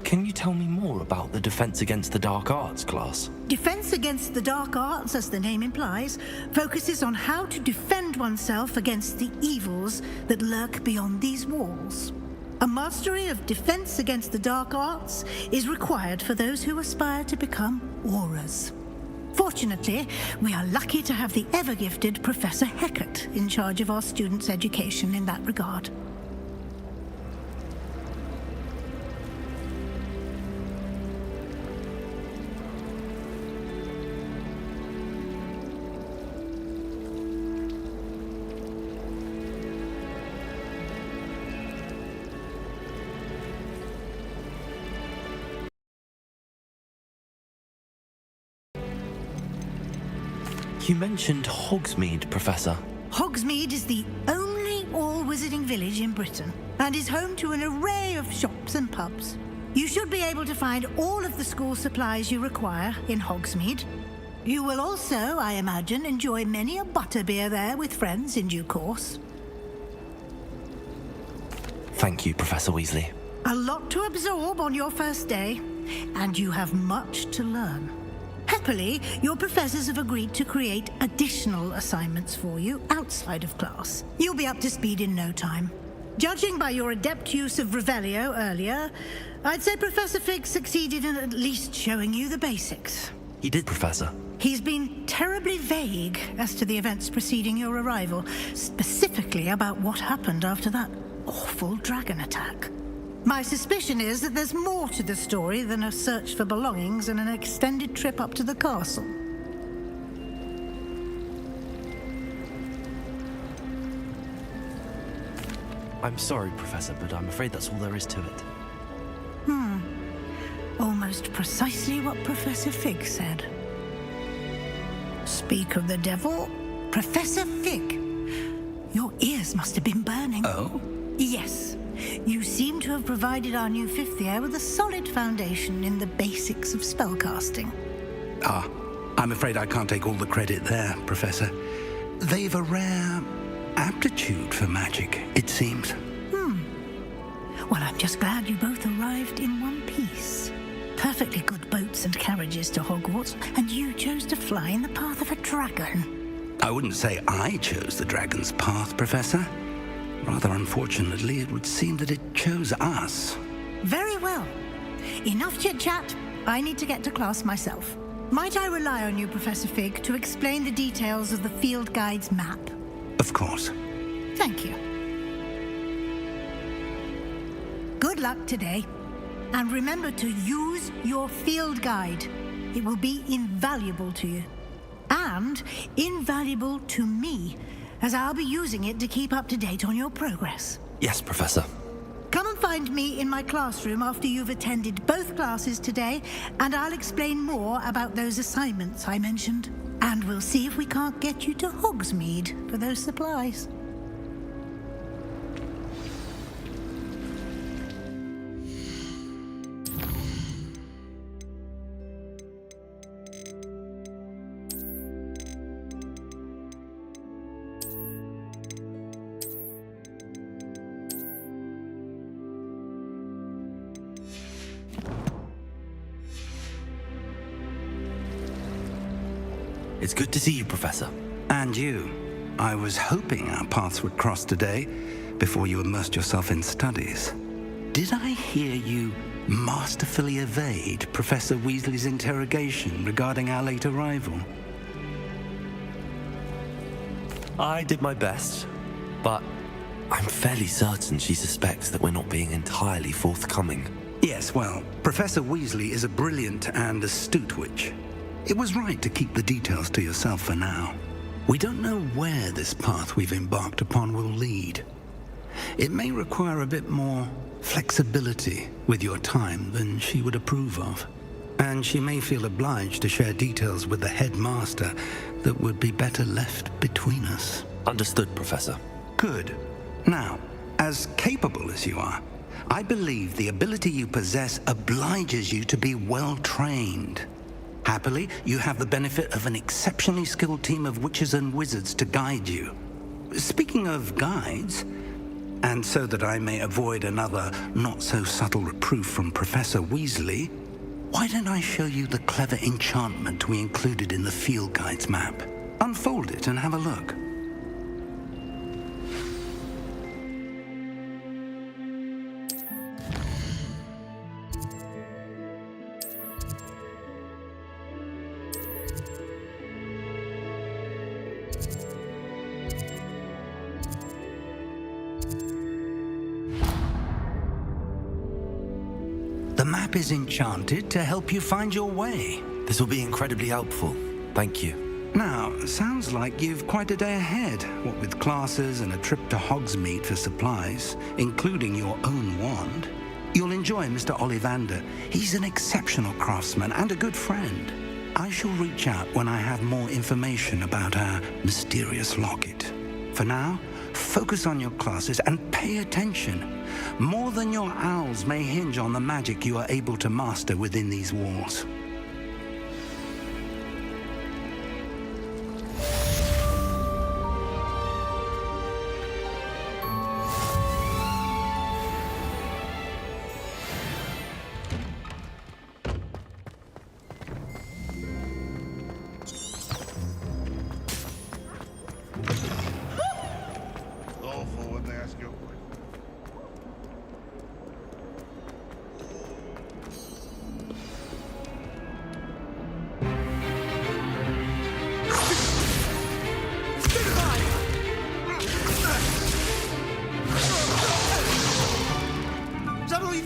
Can you tell me more about the Defense Against the Dark Arts class? Defense Against the Dark Arts, as the name implies, focuses on how to defend oneself against the evils that lurk beyond these walls. A mastery of Defense Against the Dark Arts is required for those who aspire to become Aurors. Fortunately, we are lucky to have the ever-gifted Professor Hecat in charge of our students' education in that regard. You mentioned Hogsmeade, Professor. Hogsmeade is the only all-wizarding village in Britain and is home to an array of shops and pubs. You should be able to find all of the school supplies you require in Hogsmeade. You will also, I imagine, enjoy many a butterbeer there with friends in due course. Thank you, Professor Weasley. A lot to absorb on your first day, and you have much to learn. Happily, your professors have agreed to create additional assignments for you outside of class. You'll be up to speed in no time. Judging by your adept use of Revelio earlier, I'd say Professor Fig succeeded in at least showing you the basics. He did, Professor. He's been terribly vague as to the events preceding your arrival, specifically about what happened after that awful dragon attack. My suspicion is that there's more to the story than a search for belongings and an extended trip up to the castle. I'm sorry, Professor, but I'm afraid that's all there is to it. Almost precisely what Professor Fig said. Speak of the devil, Professor Fig. Your ears must have been burning. Oh? Yes. You seem to have provided our new fifth year with a solid foundation in the basics of spellcasting. Ah, I'm afraid I can't take all the credit there, Professor. They've a rare aptitude for magic, it seems. Well, I'm just glad you both arrived in one piece. Perfectly good boats and carriages to Hogwarts, and you chose to fly in the path of a dragon. I wouldn't say I chose the dragon's path, Professor. Rather unfortunately, it would seem that it chose us. Very well. Enough chit-chat. I need to get to class myself. Might I rely on you, Professor Fig, to explain the details of the field guide's map? Of course. Thank you. Good luck today. And remember to use your field guide. It will be invaluable to you. And invaluable to me, as I'll be using it to keep up to date on your progress. Yes, Professor. Come and find me in my classroom after you've attended both classes today, and I'll explain more about those assignments I mentioned. And we'll see if we can't get you to Hogsmeade for those supplies. It's good to see you, Professor. And you. I was hoping our paths would cross today, before you immersed yourself in studies. Did I hear you masterfully evade Professor Weasley's interrogation regarding our late arrival? I did my best, but I'm fairly certain she suspects that we're not being entirely forthcoming. Yes, well, Professor Weasley is a brilliant and astute witch. It was right to keep the details to yourself for now. We don't know where this path we've embarked upon will lead. It may require a bit more flexibility with your time than she would approve of. And she may feel obliged to share details with the headmaster that would be better left between us. Understood, Professor. Good. Now, as capable as you are, I believe the ability you possess obliges you to be well trained. Happily, you have the benefit of an exceptionally skilled team of witches and wizards to guide you. Speaking of guides, and so that I may avoid another not-so-subtle reproof from Professor Weasley, why don't I show you the clever enchantment we included in the field guide's map? Unfold it and have a look. The map is enchanted to help you find your way. This will be incredibly helpful. Thank you. Now, sounds like you've quite a day ahead, what with classes and a trip to Hogsmeade for supplies, including your own wand. You'll enjoy Mr. Ollivander. He's an exceptional craftsman and a good friend. I shall reach out when I have more information about our mysterious locket. For now, focus on your classes and pay attention. More than your owls may hinge on the magic you are able to master within these walls.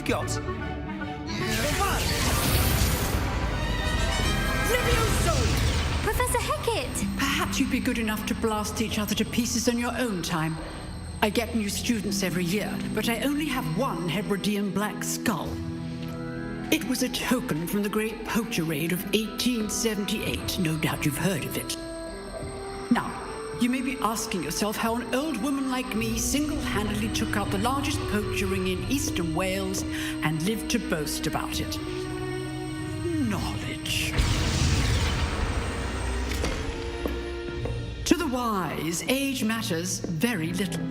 Got. Professor Hecat! Perhaps you'd be good enough to blast each other to pieces on your own time. I get new students every year, but I only have one Hebridean black skull. It was a token from the Great Poacher Raid of 1878. No doubt you've heard of it. Now, you may be asking yourself how an old woman like me single-handedly took out the largest poacher ring in eastern Wales and lived to boast about it. Knowledge. To the wise, age matters very little.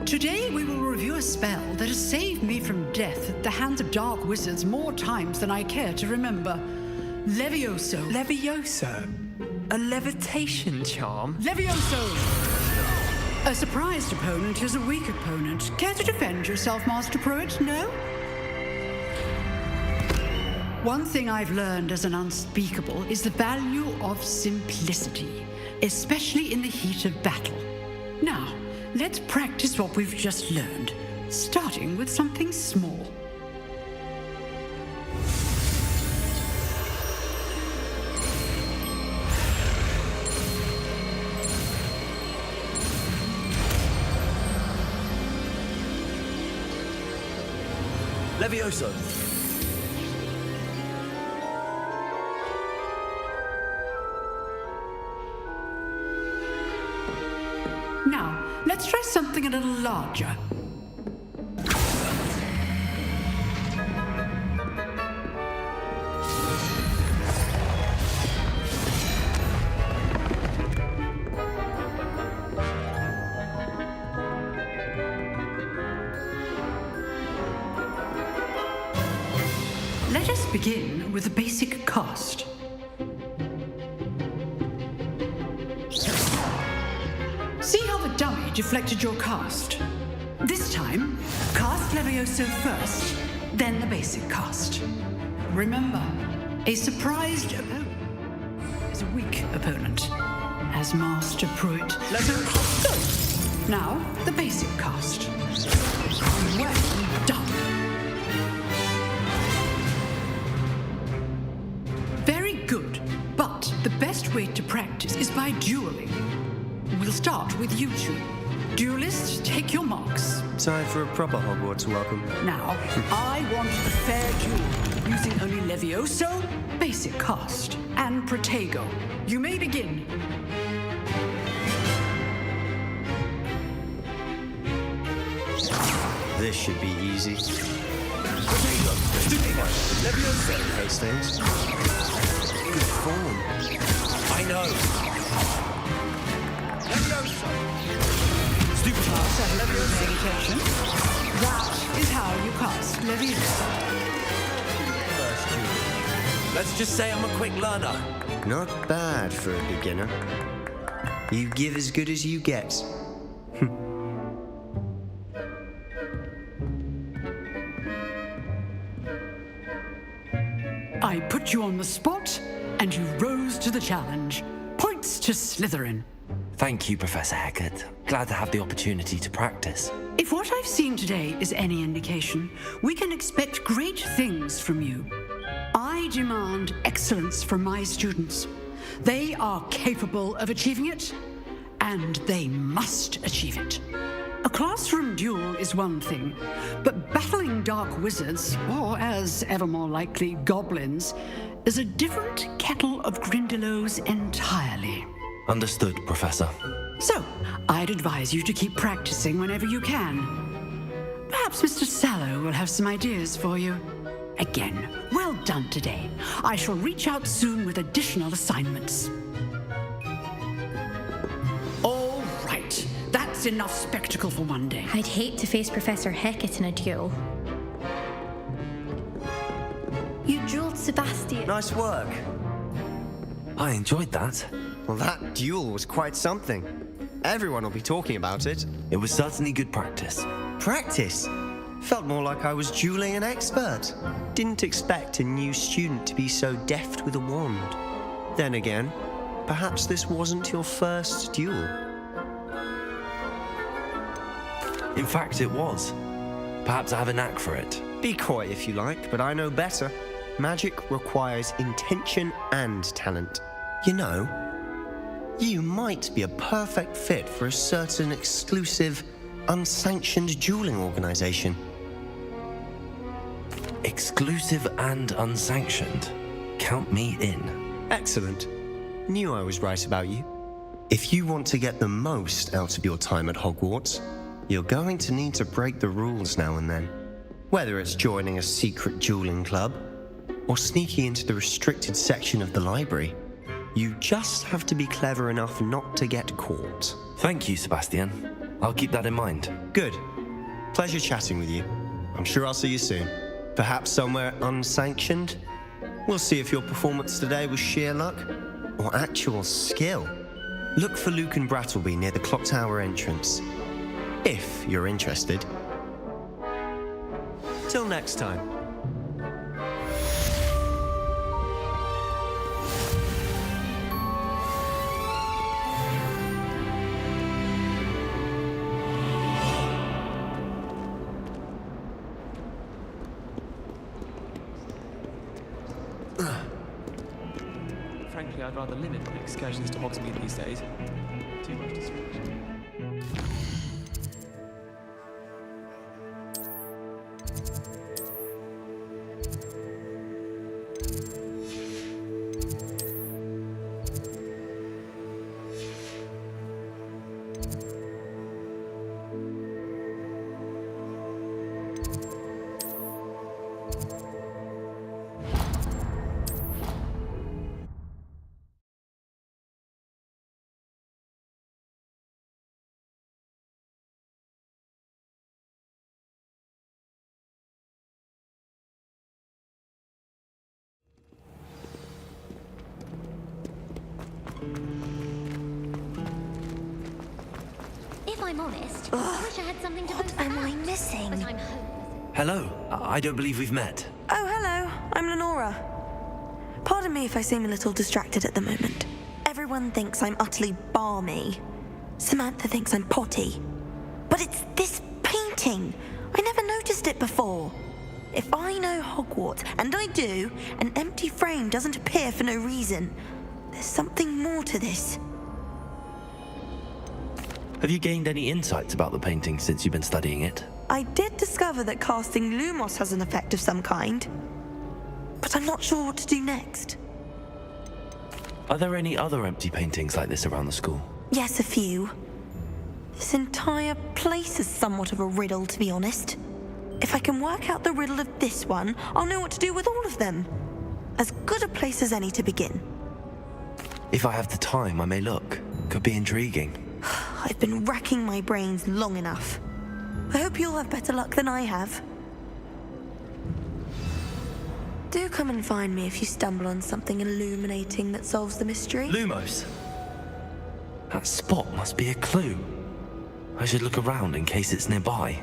Today we will review a spell that has saved me from death at the hands of dark wizards more times than I care to remember. Levioso. Levioso? A levitation charm? Levioso! A surprised opponent is a weak opponent. Care to defend yourself, Master Pruitt? No? One thing I've learned as an unspeakable is the value of simplicity, especially in the heat of battle. Now, let's practice what we've just learned, starting with something small. Levioso! Now, let's try something a little larger. Let us begin with the basic cast. See how the dummy deflected your cast? This time, cast Levioso first, then the basic cast. Remember, a surprised opponent is a weak opponent, as Master Pruitt. Go! Now, the basic cast. Well done. Very good, but the best way to practice is by dueling. We'll start with you two. Duelists, take your marks. Time for a proper Hogwarts welcome. Now, I want a fair duel, using only Levioso, basic cast, and Protego. You may begin. This should be easy. Levioso. Hastings. Good form. I know. Levioso. Paying attention. That is how you cast Levioso. Let's just say I'm a quick learner. Not bad for a beginner. You give as good as you get. I put you on the spot, and you rose to the challenge. Points to Slytherin. Thank you, Professor Hecat. Glad to have the opportunity to practice. If what I've seen today is any indication, we can expect great things from you. I demand excellence from my students. They are capable of achieving it, and they must achieve it. A classroom duel is one thing, but battling dark wizards, or as ever more likely, goblins, is a different kettle of Grindylows entirely. Understood, Professor. So, I'd advise you to keep practicing whenever you can. Perhaps Mr. Sallow will have some ideas for you. Again, well done today. I shall reach out soon with additional assignments. All right, that's enough spectacle for one day. I'd hate to face Professor Hecat in a duel. You dueled Sebastian. Nice work. I enjoyed that. Well, that duel was quite something. Everyone will be talking about it. It was certainly good practice. Practice? Felt more like I was dueling an expert. Didn't expect a new student to be so deft with a wand. Then again, perhaps this wasn't your first duel. In fact, it was. Perhaps I have a knack for it. Be coy if you like, but I know better. Magic requires intention and talent. You know, you might be a perfect fit for a certain exclusive, unsanctioned dueling organization. Exclusive and unsanctioned. Count me in. Excellent. Knew I was right about you. If you want to get the most out of your time at Hogwarts, you're going to need to break the rules now and then. Whether it's joining a secret dueling club, or sneaking into the restricted section of the library, you just have to be clever enough not to get caught. Thank you, Sebastian. I'll keep that in mind. Good. Pleasure chatting with you. I'm sure I'll see you soon. Perhaps somewhere unsanctioned? We'll see if your performance today was sheer luck or actual skill. Look for Luke and Brattleby near the clock tower entrance, if you're interested. Till next time. Frankly, I'd rather limit my excursions to Hogsmeade these days. Too much distraction. I'm honest, I wish I had something to boast am about. I missing? But I'm hopeless. Hello. I don't believe we've met. Oh, hello. I'm Lenora. Pardon me if I seem a little distracted at the moment. Everyone thinks I'm utterly balmy. Samantha thinks I'm potty. But it's this painting. I never noticed it before. If I know Hogwarts, and I do, an empty frame doesn't appear for no reason. There's something more to this. Have you gained any insights about the painting since you've been studying it? I did discover that casting Lumos has an effect of some kind, but I'm not sure what to do next. Are there any other empty paintings like this around the school? Yes, a few. This entire place is somewhat of a riddle, to be honest. If I can work out the riddle of this one, I'll know what to do with all of them. As good a place as any to begin. If I have the time, I may look. Could be intriguing. I've been racking my brains long enough. I hope you'll have better luck than I have. Do come and find me if you stumble on something illuminating that solves the mystery. Lumos! That spot must be a clue. I should look around in case it's nearby.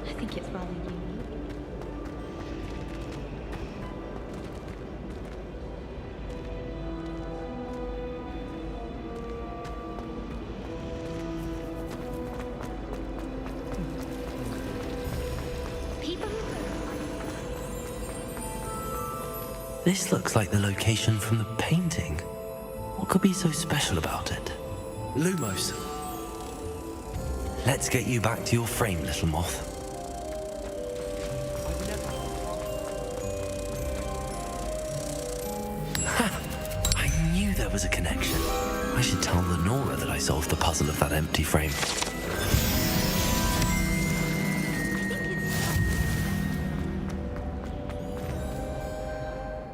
I think it's rather unique. This looks like the location from the painting. What could be so special about it? Lumos. Let's get you back to your frame, little moth. Ha! I knew there was a connection. I should tell Lenora that I solved the puzzle of that empty frame.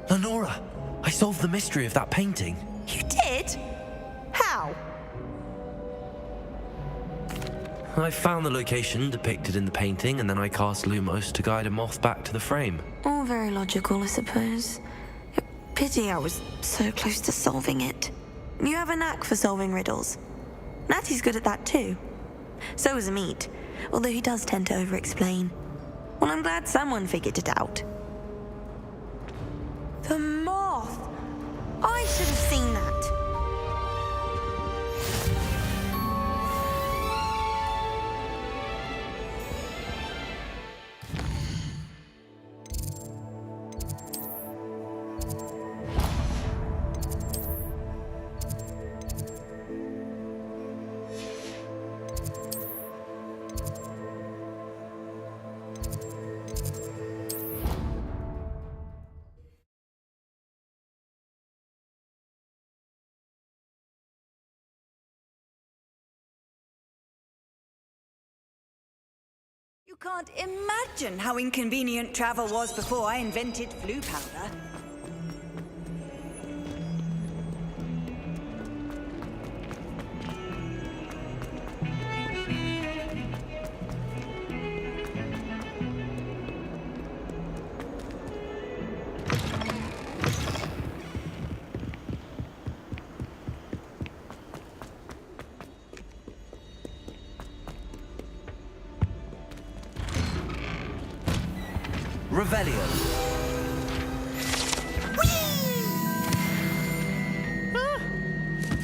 Lenora, I solved the mystery of that painting. You did? How? I found the location depicted in the painting, and then I cast Lumos to guide a moth back to the frame. All very logical, I suppose. Pity I was so close to solving it. You have a knack for solving riddles. Natty's good at that too. So is Amit, although he does tend to over-explain. Well, I'm glad someone figured it out. The moth! I should have seen that. You can't imagine how inconvenient travel was before I invented flu powder. Revelio.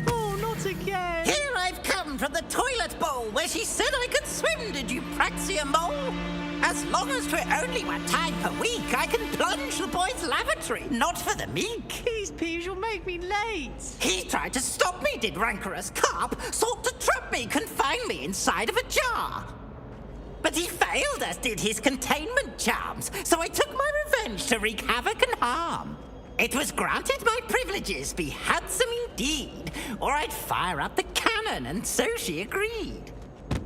Oh, not again! Here I've come from the toilet bowl where she said I could swim, did you praxia mole? As long as 'twere only 1 time per week, I can plunge the boy's lavatory, not for the meek. These peeves will make me late. He tried to stop me, did rancorous carp, sought to trap me, confine me inside of a jar. But he failed, as did his containment charms, so I took my revenge to wreak havoc and harm. It was granted my privileges be handsome indeed, or I'd fire up the cannon, and so she agreed.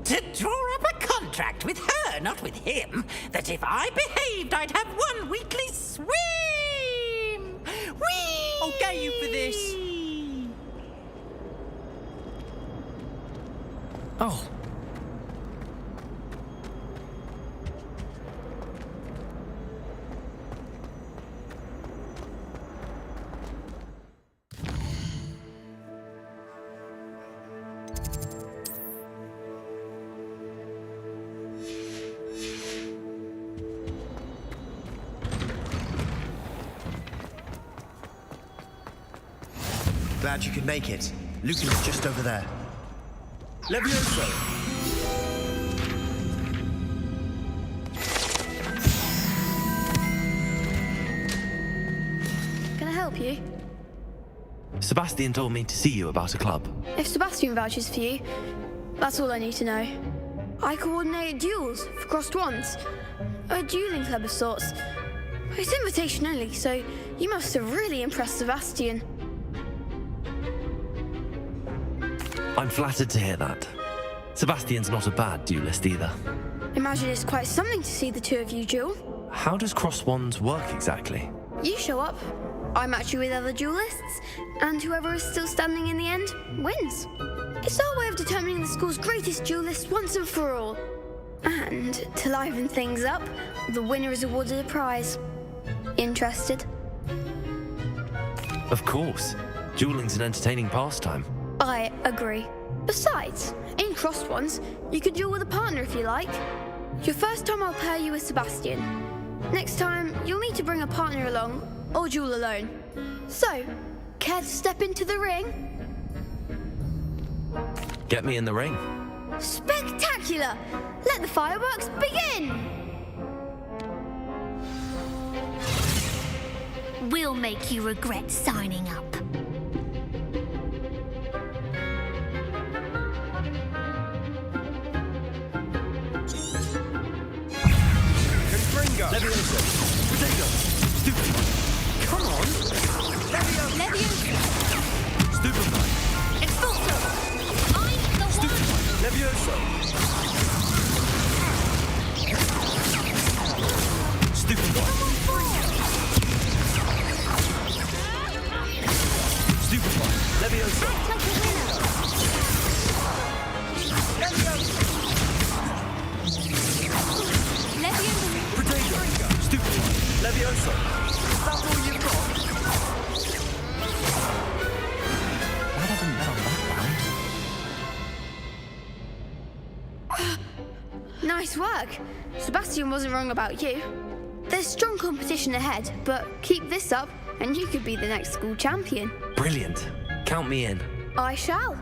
To draw up a contract with her, not with him, that if I behaved, I'd have 1 weekly swim! Whee! I'll get you for this. Oh. Glad you could make it. Lucan's just over there. Levioso! Can I help you? Sebastian told me to see you about a club. If Sebastian vouches for you, that's all I need to know. I coordinate duels for crossed wands. A dueling club of sorts. It's invitation only, so you must have really impressed Sebastian. I'm flattered to hear that. Sebastian's not a bad duelist either. Imagine it's quite something to see the two of you duel. How does cross wands work exactly? You show up, I match you with other duelists, and whoever is still standing in the end wins. It's our way of determining the school's greatest duelist once and for all. And to liven things up, the winner is awarded a prize. Interested? Of course. Dueling's an entertaining pastime. I agree. Besides, in crossed ones, you could duel with a partner if you like. Your first time I'll pair you with Sebastian. Next time, you'll need to bring a partner along, or duel alone. So, care to step into the ring? Get me in the ring. Spectacular! Let the fireworks begin! We'll make you regret signing up. Levioso! Potato! Stupid! Come on! Levioso! Stupefy! Expulso! I'm the Stupefy! Levioso! Stupefy! Stupefy! Levioso! Act like a winner! Levioso! Levioso! Potato! Stupefy! Levioso! That's all you've got? Glad I didn't bet on that round. Nice work. Sebastian wasn't wrong about you. There's strong competition ahead, but keep this up and you could be the next school champion. Brilliant. Count me in. I shall.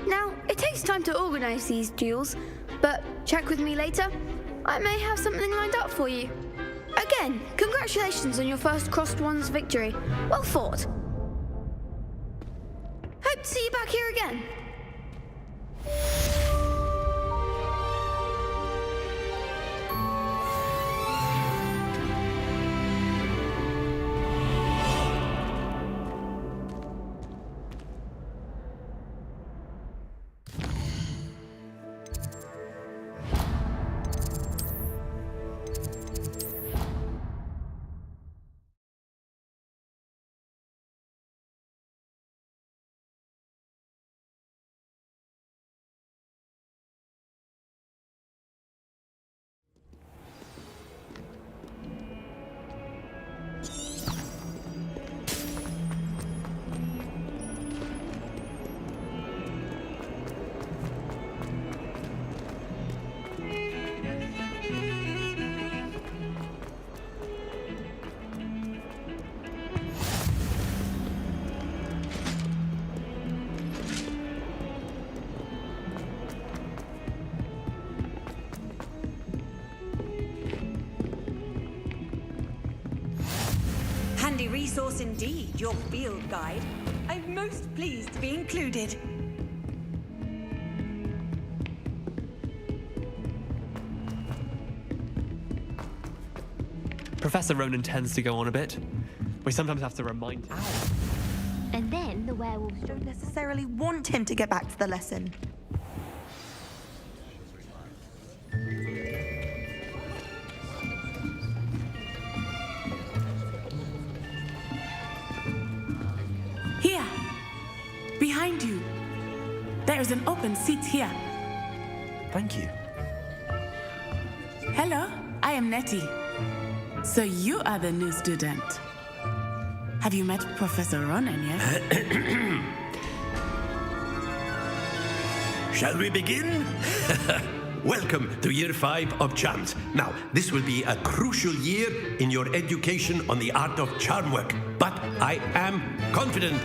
Now, it takes time to organise these duels, but check with me later. I may have something lined up for you. Again, congratulations on your first crossed wands victory. Well fought. Hope to see you back here again. Handy resource indeed, your field guide. I'm most pleased to be included. Professor Ronan tends to go on a bit. We sometimes have to remind him. And then the werewolves don't necessarily want him to get back to the lesson. Here, behind you. There is an open seat here. Thank you. Hello, I am Nettie. So you are the new student. Have you met Professor Ronan yet? Shall we begin? Welcome to Year 5 of Charms. Now, this will be a crucial year in your education on the art of charm work, but I am confident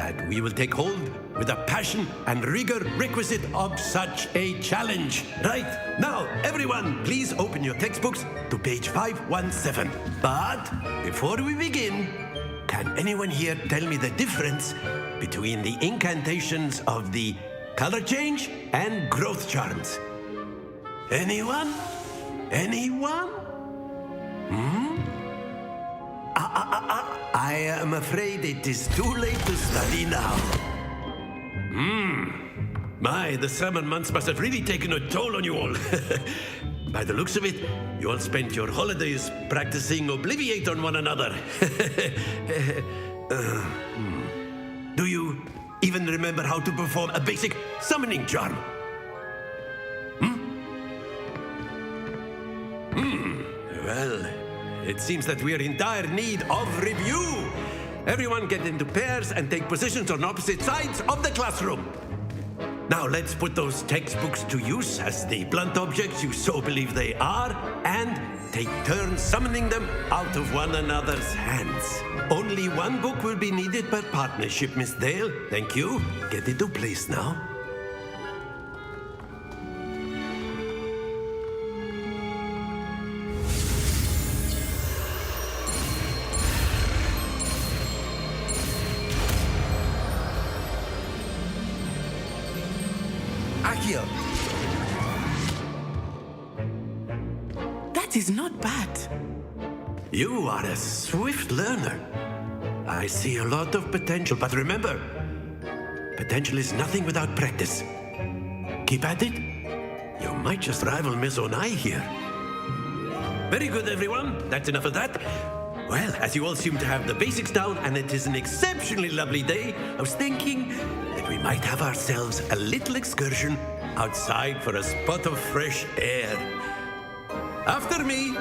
that we will take hold with the passion and rigor requisite of such a challenge. Right, now, everyone, please open your textbooks to page 517. But before we begin, can anyone here tell me the difference between the incantations of the color change and growth charms? Anyone? Anyone? I am afraid it is too late to study now. My, the summer months must have really taken a toll on you all. By the looks of it, you all spent your holidays practicing Obliviate on one another. Do you even remember how to perform a basic summoning charm? Well, it seems that we are in dire need of review. Everyone get into pairs and take positions on opposite sides of the classroom. Now let's put those textbooks to use as the blunt objects you so believe they are, and take turns summoning them out of one another's hands. Only one book will be needed per partnership, Miss Dale. Thank you. Get into place now. Akio. That is not bad. You are a swift learner. I see a lot of potential, but remember, potential is nothing without practice. Keep at it. You might just rival Miss Onai here. Very good, everyone. That's enough of that. Well, as you all seem to have the basics down, and it is an exceptionally lovely day, I was thinking that we might have ourselves a little excursion outside for a spot of fresh air. After me.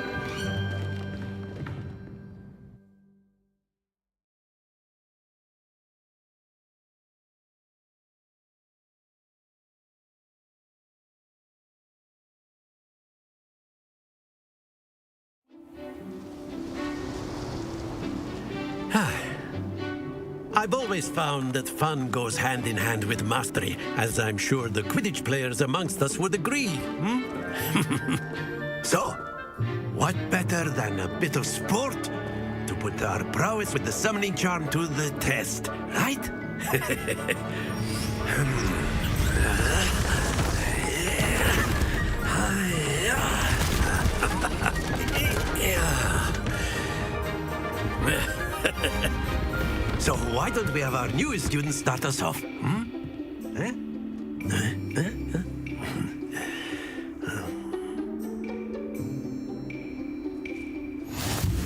I've always found that fun goes hand in hand with mastery, as I'm sure the Quidditch players amongst us would agree. So, what better than a bit of sport to put our prowess with the summoning charm to the test, right? So why don't we have our newest student start us off?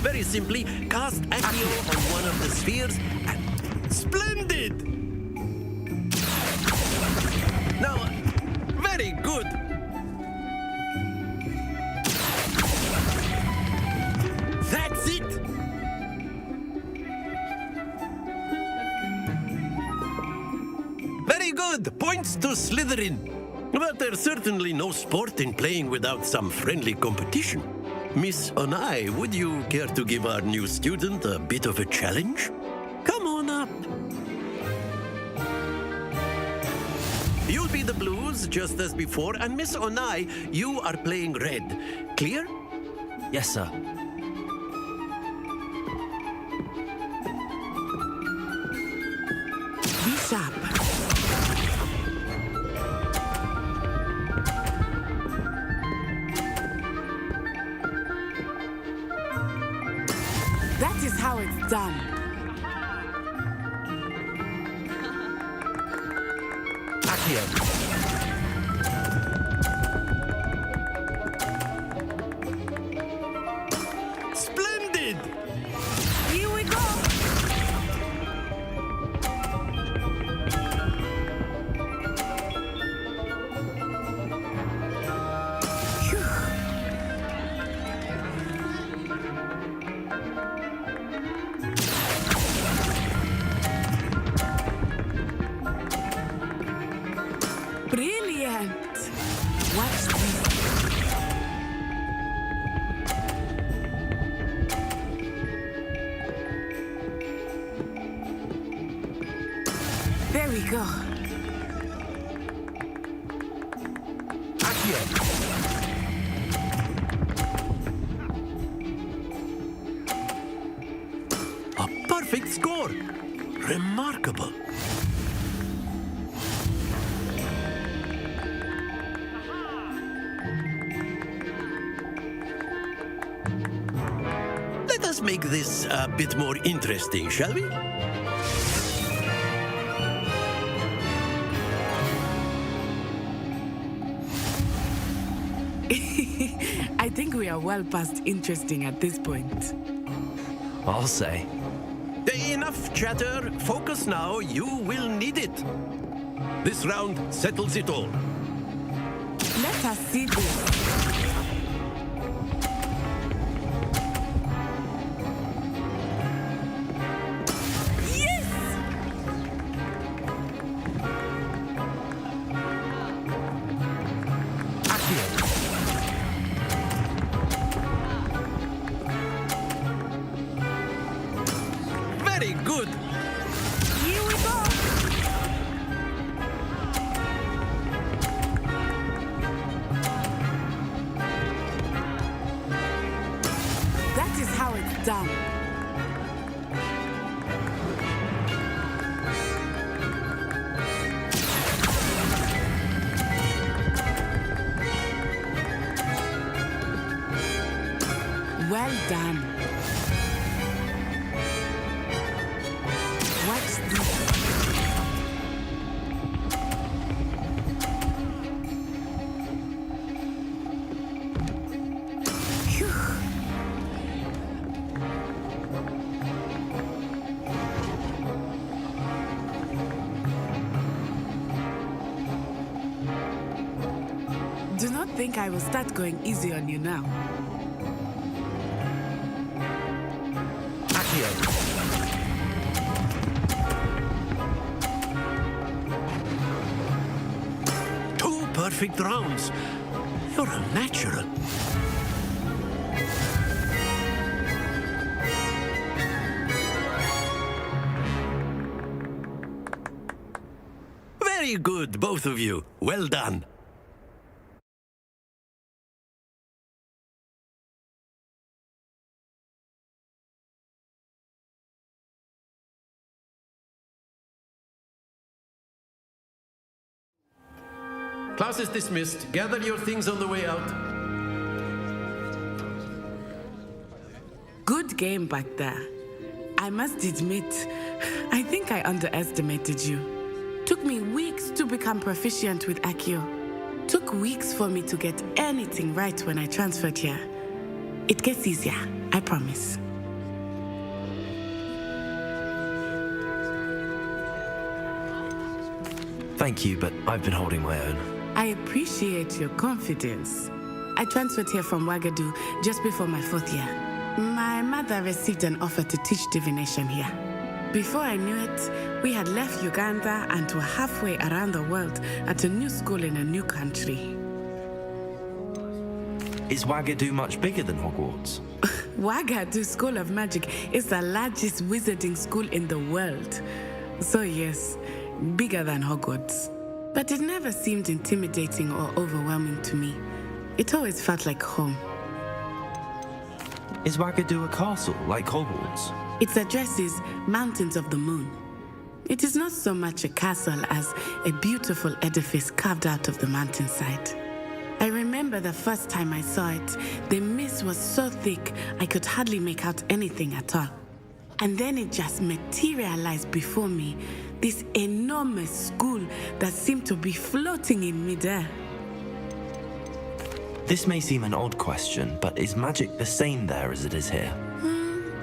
Very simply, cast Accio on one of the spheres and... Splendid! Now, very good. That's it! Very good! Points to Slytherin. But there's certainly no sport in playing without some friendly competition. Miss Onai, would you care to give our new student a bit of a challenge? Come on up. You'll be the blues, just as before, and Miss Onai, you are playing red. Clear? Yes, sir. Be sharp. That is how it's done. Accio. Splendid! Here we go. Brilliant. Watch this. There we go. A perfect score! Remarkable. Let us make this a bit more interesting, shall we? I think we are well past interesting at this point. I'll say. Enough chatter. Focus now. You will need it. This round settles it all. Let us see this. Very good. Here we go. That is how it's done. Well done. Watch this. Phew. Do not think I will start going easy on you now. Two perfect rounds. You're a natural. Very good, both of you. Well done. Class is dismissed. Gather your things on the way out. Good game back there. I must admit, I think I underestimated you. Took me weeks to become proficient with Accio. Took weeks for me to get anything right when I transferred here. It gets easier, I promise. Thank you, but I've been holding my own. I appreciate your confidence. I transferred here from Wagadu just before my 4th year. My mother received an offer to teach divination here. Before I knew it, we had left Uganda and were halfway around the world at a new school in a new country. Is Wagadu much bigger than Hogwarts? Wagadu School of Magic is the largest wizarding school in the world. So yes, bigger than Hogwarts. But it never seemed intimidating or overwhelming to me. It always felt like home. Is Wagadu a castle, like Hogwarts? Its address is Mountains of the Moon. It is not so much a castle as a beautiful edifice carved out of the mountainside. I remember the first time I saw it, the mist was so thick I could hardly make out anything at all. And then it just materialized before me, this enormous school that seemed to be floating in midair. This may seem an odd question, but is magic the same there as it is here?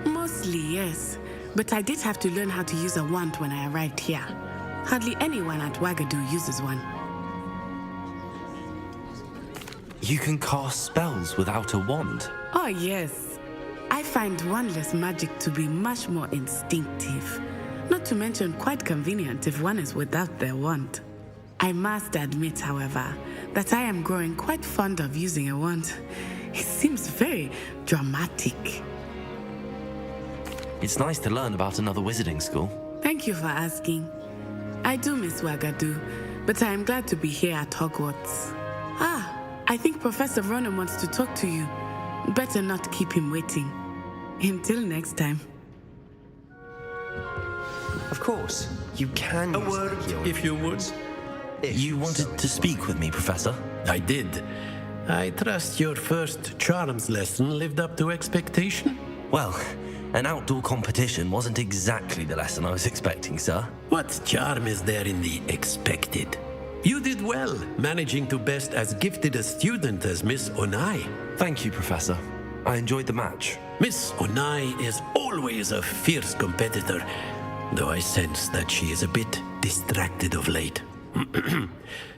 Mostly, yes. But I did have to learn how to use a wand when I arrived here. Hardly anyone at Wagadu uses one. You can cast spells without a wand? Oh, yes. I find wandless magic to be much more instinctive. Not to mention quite convenient if one is without their wand. I must admit, however, that I am growing quite fond of using a wand. It seems very dramatic. It's nice to learn about another wizarding school. Thank you for asking. I do miss Wagadu, but I am glad to be here at Hogwarts. I think Professor Ronan wants to talk to you. Better not keep him waiting. Until next time. Of course, you can. A word, if you would. You wanted to speak with me, Professor? I did. I trust your first charms lesson lived up to expectation? Well, an outdoor competition wasn't exactly the lesson I was expecting, sir. What charm is there in the expected? You did well, managing to best as gifted a student as Miss Onai. Thank you, Professor. I enjoyed the match. Miss Onai is always a fierce competitor, though I sense that she is a bit distracted of late.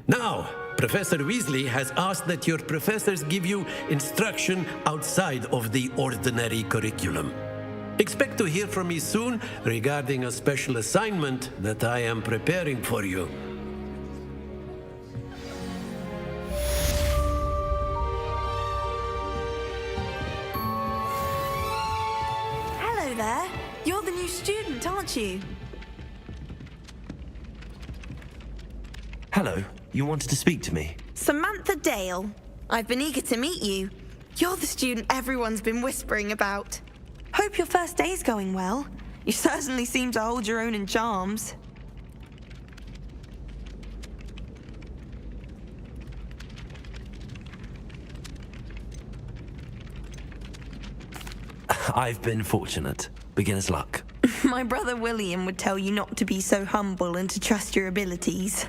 Now, Professor Weasley has asked that your professors give you instruction outside of the ordinary curriculum. Expect to hear from me soon regarding a special assignment that I am preparing for you. Hello there. You're the new student, aren't you? Hello, you wanted to speak to me? Samantha Dale. I've been eager to meet you. You're the student everyone's been whispering about. Hope your first day's going well. You certainly seem to hold your own in charms. I've been fortunate. Beginner's luck. My brother William would tell you not to be so humble and to trust your abilities.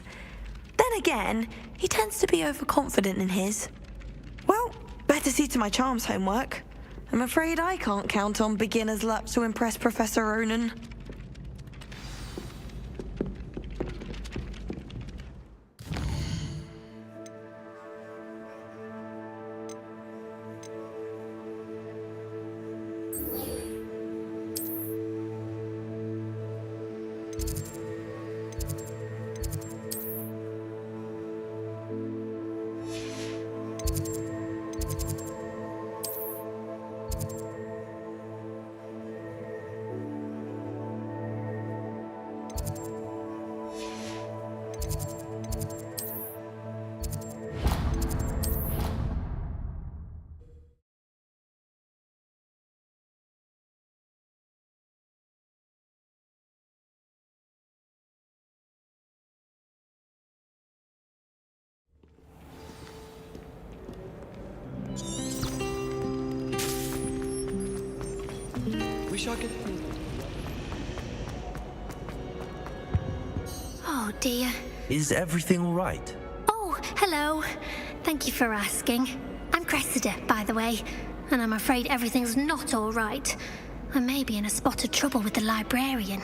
Then again, he tends to be overconfident in his. Well, better see to my charms homework. I'm afraid I can't count on beginner's luck to impress Professor Ronan. Wish I could. Oh dear. Is everything all right? Oh, hello. Thank you for asking. I'm Cressida, by the way, and I'm afraid everything's not all right. I may be in a spot of trouble with the librarian.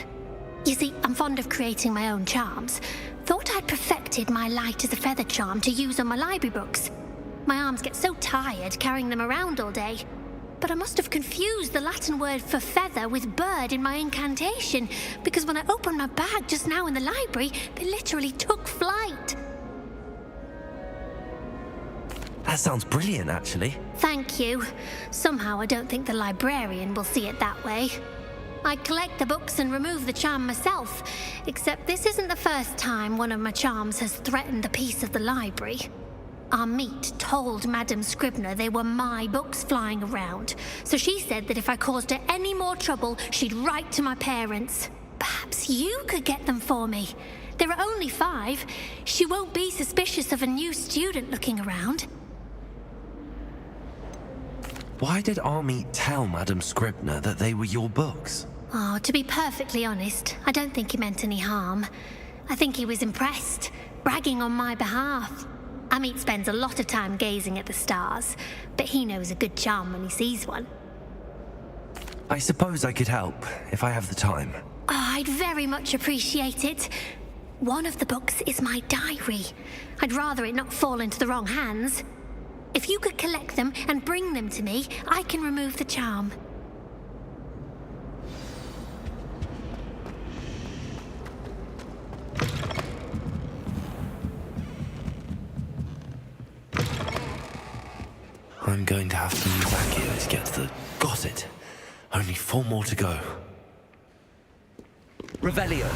You see, I'm fond of creating my own charms. Thought I'd perfected my light as a feather charm to use on my library books. My arms get so tired carrying them around all day. But I must have confused the Latin word for feather with bird in my incantation, because when I opened my bag just now in the library, they literally took flight. That sounds brilliant, actually. Thank you. Somehow I don't think the librarian will see it that way. I collect the books and remove the charm myself, except this isn't the first time one of my charms has threatened the peace of the library. Our meet told Madame Scribner they were my books flying around, so she said that if I caused her any more trouble, she'd write to my parents. Perhaps you could get them for me. There are only 5. She won't be suspicious of a new student looking around. Why did our meet tell Madame Scribner that they were your books? Oh, to be perfectly honest, I don't think he meant any harm. I think he was impressed, bragging on my behalf. Amit spends a lot of time gazing at the stars, but he knows a good charm when he sees one. I suppose I could help, if I have the time. Oh, I'd very much appreciate it. One of the books is my diary. I'd rather it not fall into the wrong hands. If you could collect them and bring them to me, I can remove the charm. I'm going to have to use Accio to get to the... Got it. Only 4 more to go. Revelio.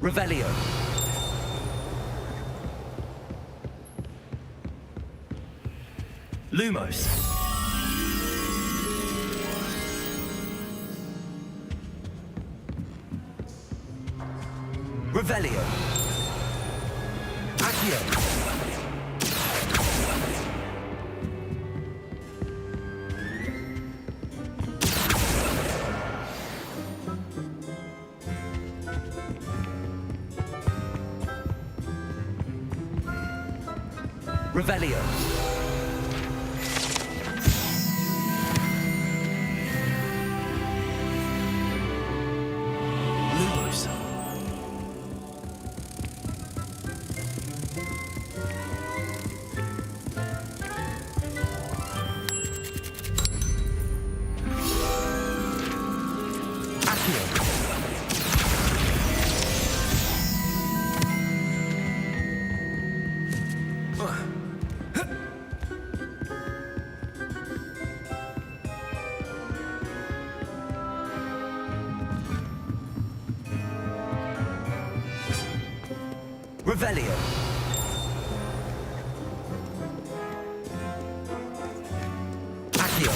Revelio. Lumos. Revelio. Accio. Revelio. Lumos. Revelio. Accio.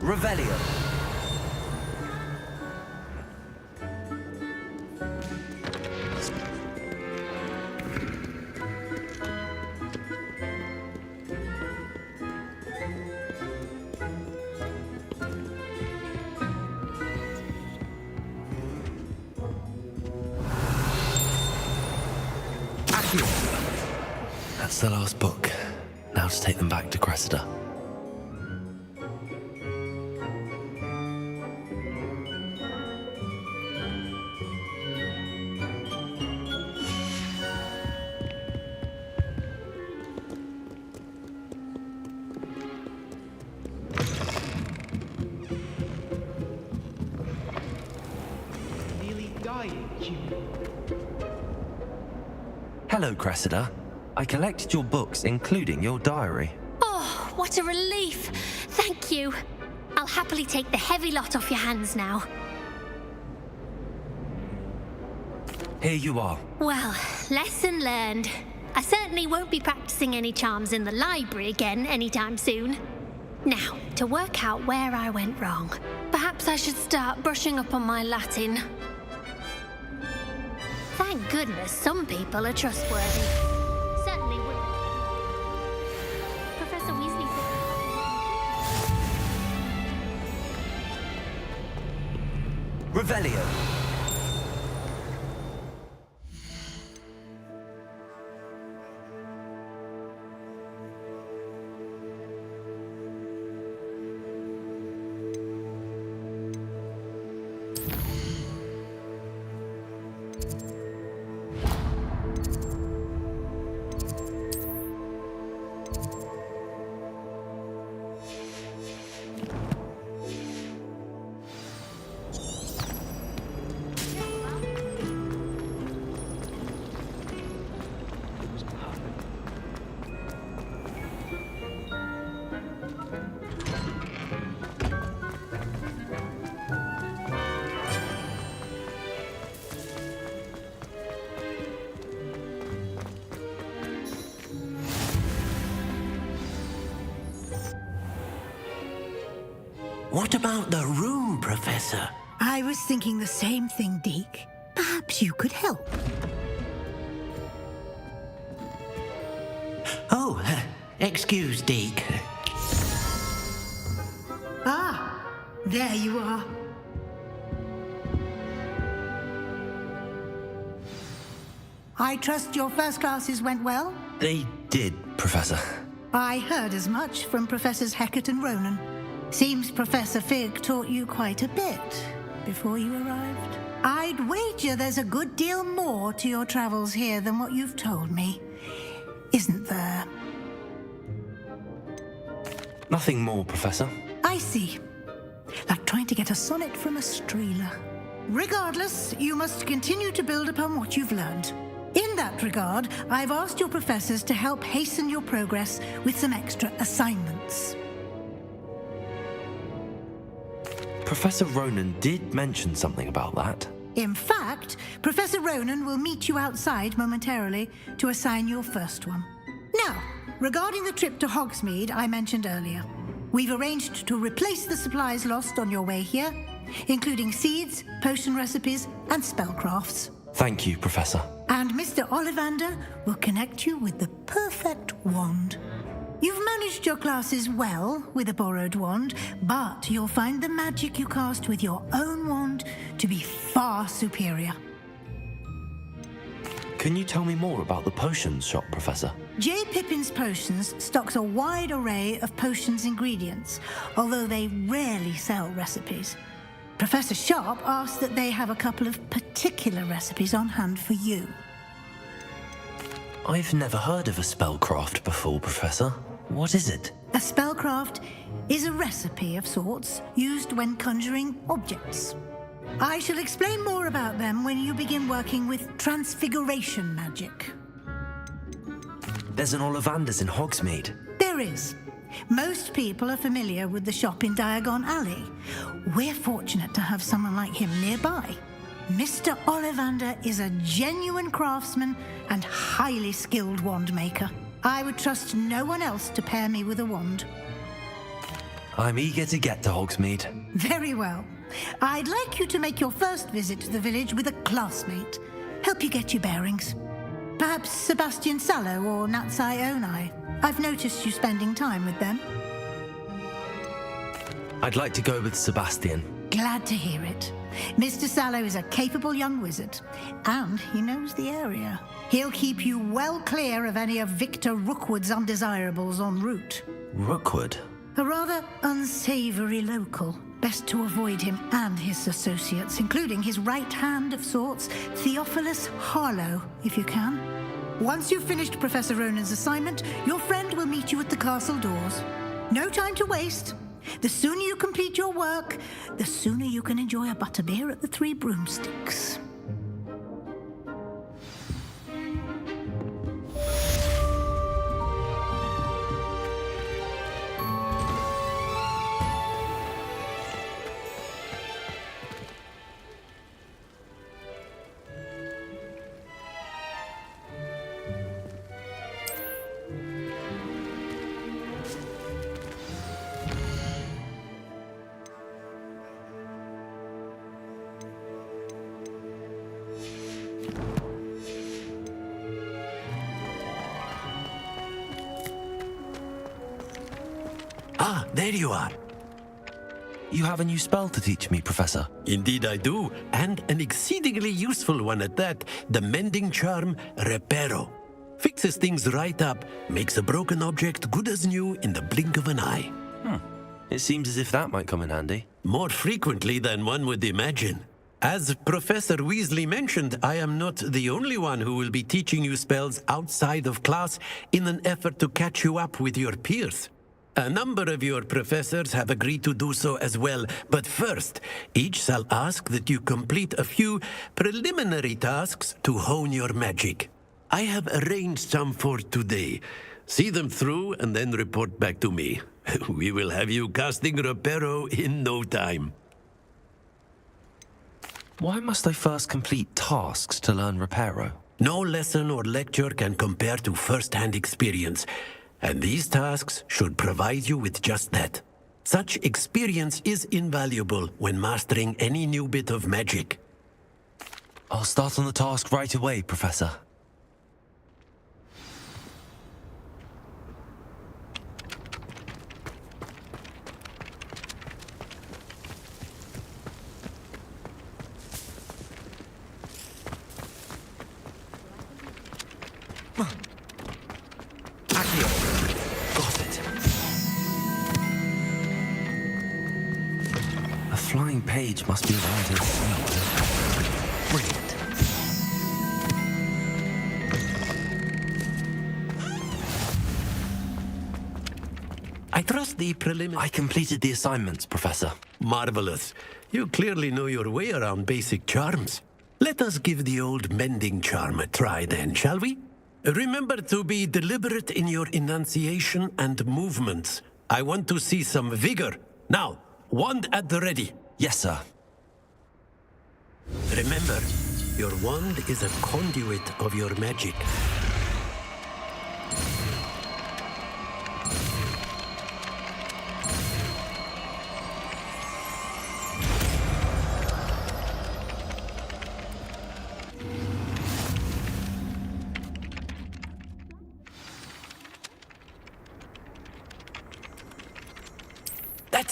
Revelio. That's the last book. Now to take them back to Cressida. Nearly dying, Junior. Hello, Cressida. I collected your books, including your diary. Oh, what a relief. Thank you. I'll happily take the heavy lot off your hands now. Here you are. Well, lesson learned. I certainly won't be practicing any charms in the library again anytime soon. Now, to work out where I went wrong. Perhaps I should start brushing up on my Latin. Thank goodness some people are trustworthy. Certainly would. Professor Weasley said... Revelio. What about the room, Professor? I was thinking the same thing, Deke. Perhaps you could help. Oh, excuse, Deke. Ah, there you are. I trust your first classes went well? They did, Professor. I heard as much from Professors Hecat and Ronan. Seems Professor Fig taught you quite a bit before you arrived. I'd wager there's a good deal more to your travels here than what you've told me. Isn't there? Nothing more, Professor. I see. Like trying to get a sonnet from a streeler. Regardless, you must continue to build upon what you've learned. In In that regard, I've asked your professors to help hasten your progress with some extra assignments. Professor Ronan did mention something about that. In fact, Professor Ronan will meet you outside momentarily to assign your first one. Now, regarding the trip to Hogsmeade I mentioned earlier, we've arranged to replace the supplies lost on your way here, including seeds, potion recipes, and spellcrafts. Thank you, Professor. And Mr. Ollivander will connect you with the perfect wand. You've managed your classes well with a borrowed wand, but you'll find the magic you cast with your own wand to be far superior. Can you tell me more about the potions shop, Professor? J. Pippin's Potions stocks a wide array of potions ingredients, although they rarely sell recipes. Professor Sharp asked that they have a couple of particular recipes on hand for you. I've never heard of a spellcraft before, Professor. What is it? A spellcraft is a recipe of sorts used when conjuring objects. I shall explain more about them when you begin working with transfiguration magic. There's an Ollivander's in Hogsmeade. There is. Most people are familiar with the shop in Diagon Alley. We're fortunate to have someone like him nearby. Mr. Ollivander is a genuine craftsman and highly skilled wand maker. I would trust no one else to pair me with a wand. I'm eager to get to Hogsmeade. Very well. I'd like you to make your first visit to the village with a classmate. Help you get your bearings. Perhaps Sebastian Sallow or Natsai Onai. I've noticed you spending time with them. I'd like to go with Sebastian. Glad to hear it. Mr. Sallow is a capable young wizard, and he knows the area. He'll keep you well clear of any of Victor Rookwood's undesirables en route. Rookwood? A rather unsavory local. Best to avoid him and his associates, including his right hand of sorts, Theophilus Harlow, if you can. Once you've finished Professor Ronan's assignment, your friend will meet you at the castle doors. No time to waste. The sooner you complete your work, the sooner you can enjoy a butterbeer at the Three Broomsticks. Ah, there you are. You have a new spell to teach me, Professor. Indeed I do, and an exceedingly useful one at that. The mending charm, Reparo. Fixes things right up, makes a broken object good as new in the blink of an eye. It seems as if that might come in handy. More frequently than one would imagine. As Professor Weasley mentioned, I am not the only one who will be teaching you spells outside of class in an effort to catch you up with your peers. A number of your professors have agreed to do so as well, but first, each shall ask that you complete a few preliminary tasks to hone your magic. I have arranged some for today. See them through and then report back to me. We will have you casting Reparo in no time. Why must I first complete tasks to learn Reparo? No lesson or lecture can compare to first-hand experience. And these tasks should provide you with just that. Such experience is invaluable when mastering any new bit of magic. I'll start on the task right away, Professor. Flying page must be around here somewhere. Brilliant. I trust the I completed the assignments, Professor. Marvelous. You clearly know your way around basic charms. Let us give the old mending charm a try then, shall we? Remember to be deliberate in your enunciation and movements. I want to see some vigor. Now, wand at the ready. Yes, sir. Remember, your wand is a conduit of your magic.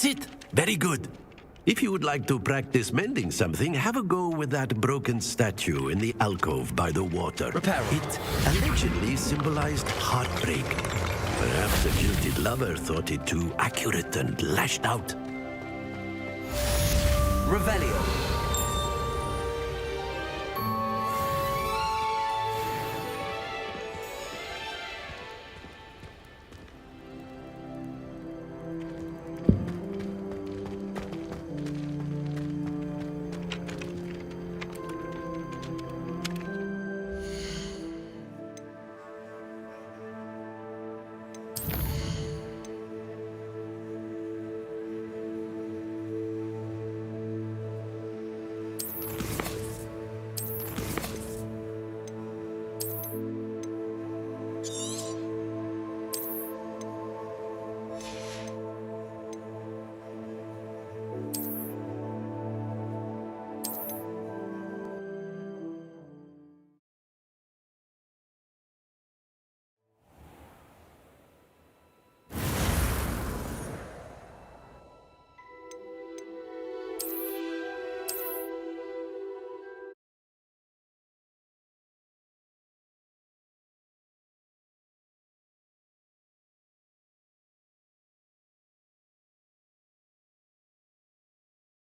That's it. Very good. If you would like to practice mending something, have a go with that broken statue in the alcove by the water. Repair. It allegedly symbolized heartbreak. Perhaps a jilted lover thought it too accurate and lashed out. Revelio.